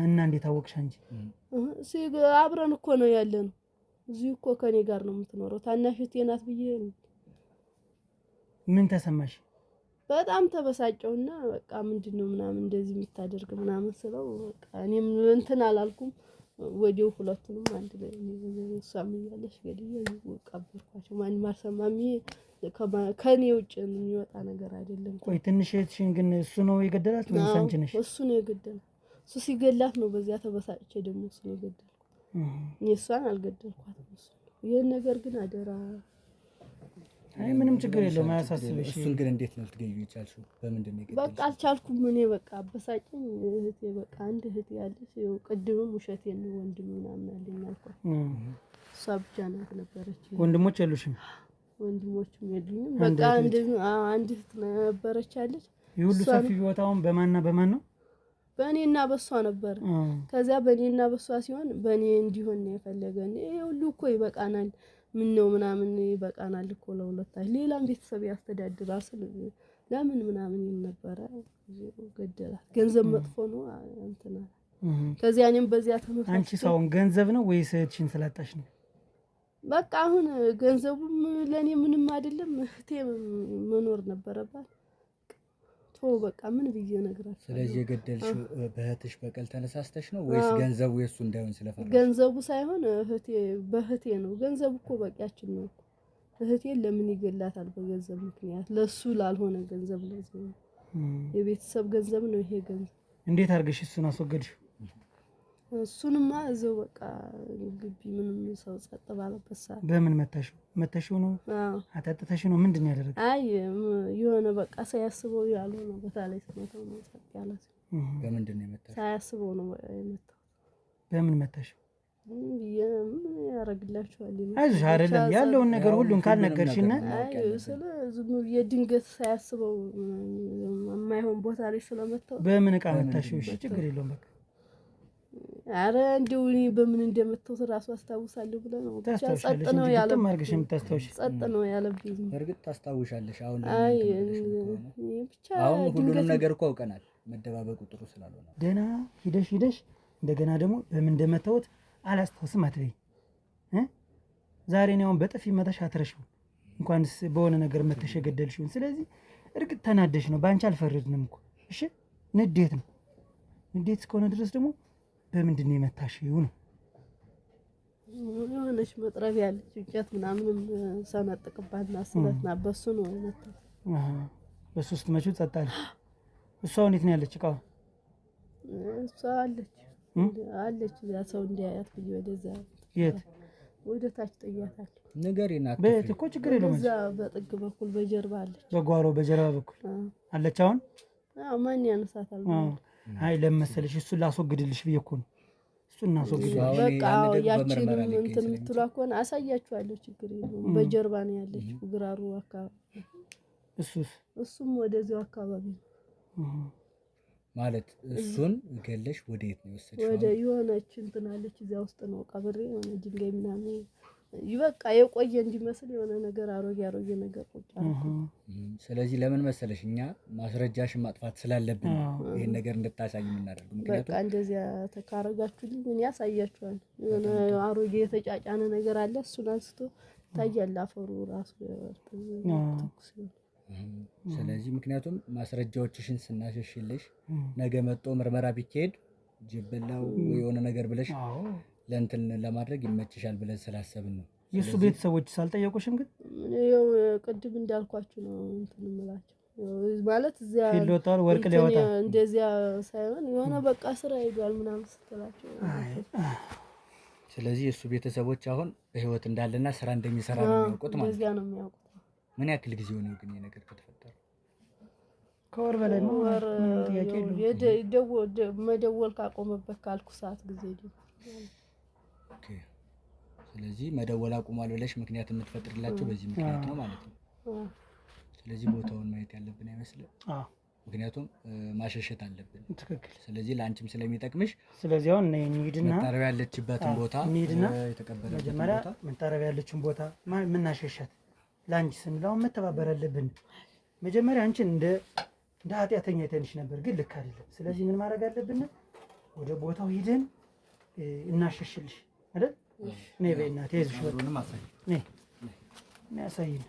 እና እንዴት አወቅሽ አንቺ አብረን እኮ ነው ያለነው እዚሁ እኮ ከኔ ጋር ነው የምትኖረው ታናሽ እህቴ ናት ብዬ ምን ተሰማሽ በጣም ተበሳጨውና በቃ ምንድነው ምናምን እንደዚህ የምታደርግ ምናምን ስለው በቃ እኔም እንትን አላልኩም ወዲው ሁለቱንም አንድ ላይ እሷም እያለሽ ገድዬ ቀበርኳቸው ማንም አልሰማም ከኔ ውጭ የሚወጣ ነገር አይደለም ቆይ ትንሽ እህትሽን ግን እሱ ነው የገደላት ወይስ አንቺ ነሽ እሱ ነው የገደላት እሱ ሲገላት ነው በዚያ ተበሳጨ ደግሞ እሱ ነው የገደላት እሷን አልገደልኳትም እሱ ይሄን ነገር ግን አደራ አይ ምንም ችግር የለውም አያሳስብሽ እሱን ግን እንዴት ነው ልትገዩ ይቻልሽው በምንድን ነው የገደልሽ በቃ አልቻልኩም እኔ በቃ አበሳጨኝ እህቴ በቃ አንድ እህቴ ያለች ቅድምም ውሸቴን ነው ወንድም ምናምን አለኝ አልኳት እሷ ብቻ ናት ነበረች ወንድሞች የሉሽም ወንድሞችም የሉኝም በቃ አንድ እህት ነበረች አለች ይሁሉ ሰፊ ቦታውን በማንና በማን ነው በእኔና በሷ ነበር ከዛ በእኔና በሷ ሲሆን በእኔ እንዲሆን ነው የፈለገን ይሄ ሁሉ እኮ ይበቃናል ምን ነው ምናምን ይበቃናል እኮ ለሁለታችን ሌላም ቤተሰብ ያስተዳድራል ለምን ምናምን ነበር ገደላት ገንዘብ መጥፎ ነው እንትና ከዚያ እኔም በዚያ ተመፈተ አንቺ ሰውን ገንዘብ ነው ወይስ እህትሽን ስላጣሽ ነው በቃ አሁን ገንዘቡም ለኔ ምንም አይደለም እህቴ መኖር ነበረባት በቃ ምን ብዬ ነግራችሁ ስለዚህ የገደልሽው በእህትሽ በቀል ተነሳስተሽ ነው ወይስ ገንዘቡ የሱ እንዳይሆን ስለፈለግሽ ገንዘቡ ሳይሆን እህቴ በእህቴ ነው ገንዘቡ እኮ በቂያችን ነው እህቴን ለምን ይገላታል በገንዘብ ምክንያት ለሱ ላልሆነ ገንዘብ ለዚህ የቤተሰብ ገንዘብ ነው ይሄ ገንዘብ እንዴት አድርገሽ እሱን አስወገድሽው እሱንማ እዛው በቃ ግቢ ምንም ሰው ጸጥ ባለበት ሰዓት በምን መታሽው ነው አጣጥተሽ ነው ምንድን ነው ያደረገው አይ የሆነ በቃ ሳያስበው ያለው ነው በታላይ ስመታው ነው ጸጥ ያለ በምንድን ነው የመታሽ ሳያስበው ነው የመታው በምን መታሽው ያረግላችኋል አይዞሽ አይደለም ያለውን ነገር ሁሉን ካልነገርሽና አይ ስለዚህ የድንገት ሳያስበው የማይሆን ቦታ ላይ ስለመታው በምን ዕቃ መታሽው እሺ ችግር የለውም በቃ አረ እንደው እኔ በምን እንደመተው ራሱ አስታውሳለሁ ብለ ነው ብቻ ጸጥ ነው ያለው ማርገሽ የምታስታውሽ ጸጥ ነው ያለብኝ በርግጥ ታስታውሻለሽ አሁን አይ ብቻ አሁን ሁሉንም ነገር እኮ አውቀናል መደባበቁ ጥሩ ስላልሆነ ደና ሂደሽ እንደገና ደግሞ በምን እንደመተውት አላስታውስም አትበይ ዛሬ ነው አሁን በጥፊ መታሽ አትረሽው እንኳንስ በሆነ ነገር መተሽ ገደልሽው ስለዚህ እርግጥ ተናደሽ ነው ባንቺ አልፈረድንም እኮ እሺ ንዴት ነው ንዴት እስከሆነ ድረስ ደግሞ በምንድን ነው የመታሽው ነው የሆነች መጥረቢያ ያለች እንጨት ምናምን ሰነጥቅባትና ስለትና በሱ ነው የመታው በሱ ስትመጪው ጸጥ አለ እሷ እንዴት ነው ያለች እቃው እሷ አለች ያ ሰው እንዲያያት ብዬ ወደዛ የት ወደ ታች ጥያታለሁ። ንገሪና ቤት እኮ ችግር የለውም። እዛ በጥግ በኩል በጀርባ አለች። በጓሮ በጀርባ በኩል አለች። አሁን ማን ያነሳታል? አይ ለመሰለሽ እሱን ላስወግድልሽ ብዬ እኮ ነው። እሱን እናስወግድልሽ። በቃ ያቺንም እንትን የምትሏ ከሆነ አሳያችኋለሁ። ችግር የለውም። በጀርባ ነው ያለችው ግራሩ አካባቢ። እሱም ወደዚያው አካባቢ ነው ማለት። እሱን ገለሽ ወደ የት ነው የወሰድሽው? ወደ የሆነች እንትን አለች እዚያ ውስጥ ነው ቀብሬ የሆነ ድንጋይ ምናምን ይበቃ የቆየ እንዲመስል የሆነ ነገር አሮጌ ነገር ቁጭ አልኩ። ስለዚህ ለምን መሰለሽ እኛ ማስረጃሽን ማጥፋት ስላለብን ይሄን ነገር እንድታሳይ የምናደርገው። ምክንያቱም በቃ እንደዚያ ተካረጋችሁልኝ እኔ ያሳያችኋል። የሆነ አሮጌ የተጫጫነ ነገር አለ። እሱን አንስቶ ታያለ አፈሩ ራሱ ተኩስ። ስለዚህ ምክንያቱም ማስረጃዎችሽን ስናሸሽልሽ ነገ መጥቶ ምርመራ ቢካሄድ ጅብላው የሆነ ነገር ብለሽ ለእንትን ለማድረግ ይመችሻል ብለን ስላሰብን ነው። የእሱ ቤተሰቦች ሳልጠየቁሽም ግን ይኸው ቅድም እንዳልኳችሁ ነው እንትን እምላቸው ማለት እዚያ ፊልዶታል ወርቅ ሊያወጣ እንደዚያ ሳይሆን የሆነ በቃ ስራ ሄዷል ምናምን ስትላቸው። ስለዚህ የእሱ ቤተሰቦች አሁን በህይወት እንዳለና ስራ እንደሚሰራ ነው የሚያውቁት ማለት ነው። ነው የሚያውቁት። ምን ያክል ጊዜ ሆነው ግን የነገር ከተፈጠረ? ከወር በላይ ነው። መደወል ካቆመበት ካልኩ ሰዓት ጊዜ ነው። ኦኬ። ስለዚህ መደወል አቁሟል ብለሽ ምክንያት የምትፈጥርላቸው በዚህ ምክንያት ነው ማለት ነው። ስለዚህ ቦታውን ማየት ያለብን አይመስልም? ምክንያቱም ማሸሸት አለብን። ትክክል። ስለዚህ ለአንቺም ስለሚጠቅምሽ ስለዚህ አሁን እንሂድና መታረቢያ ያለችበትን ቦታ እንሂድና የተቀበረበት መጀመሪያ መታረቢያ ያለችን ቦታ ምናሸሸት ለአንቺ ስንለው መተባበር አለብን። መጀመሪያ አንቺን እንደ ኃጢአተኛ አይተንሽ ነበር፣ ግን ልክ አይደለም። ስለዚህ ምን ማድረግ አለብን? ወደ ቦታው ሂደን እናሸሽልሽ አይደል? ነይ በእናትህ ይዘሽ ወሩንም አሳይ ነይ ያሳይን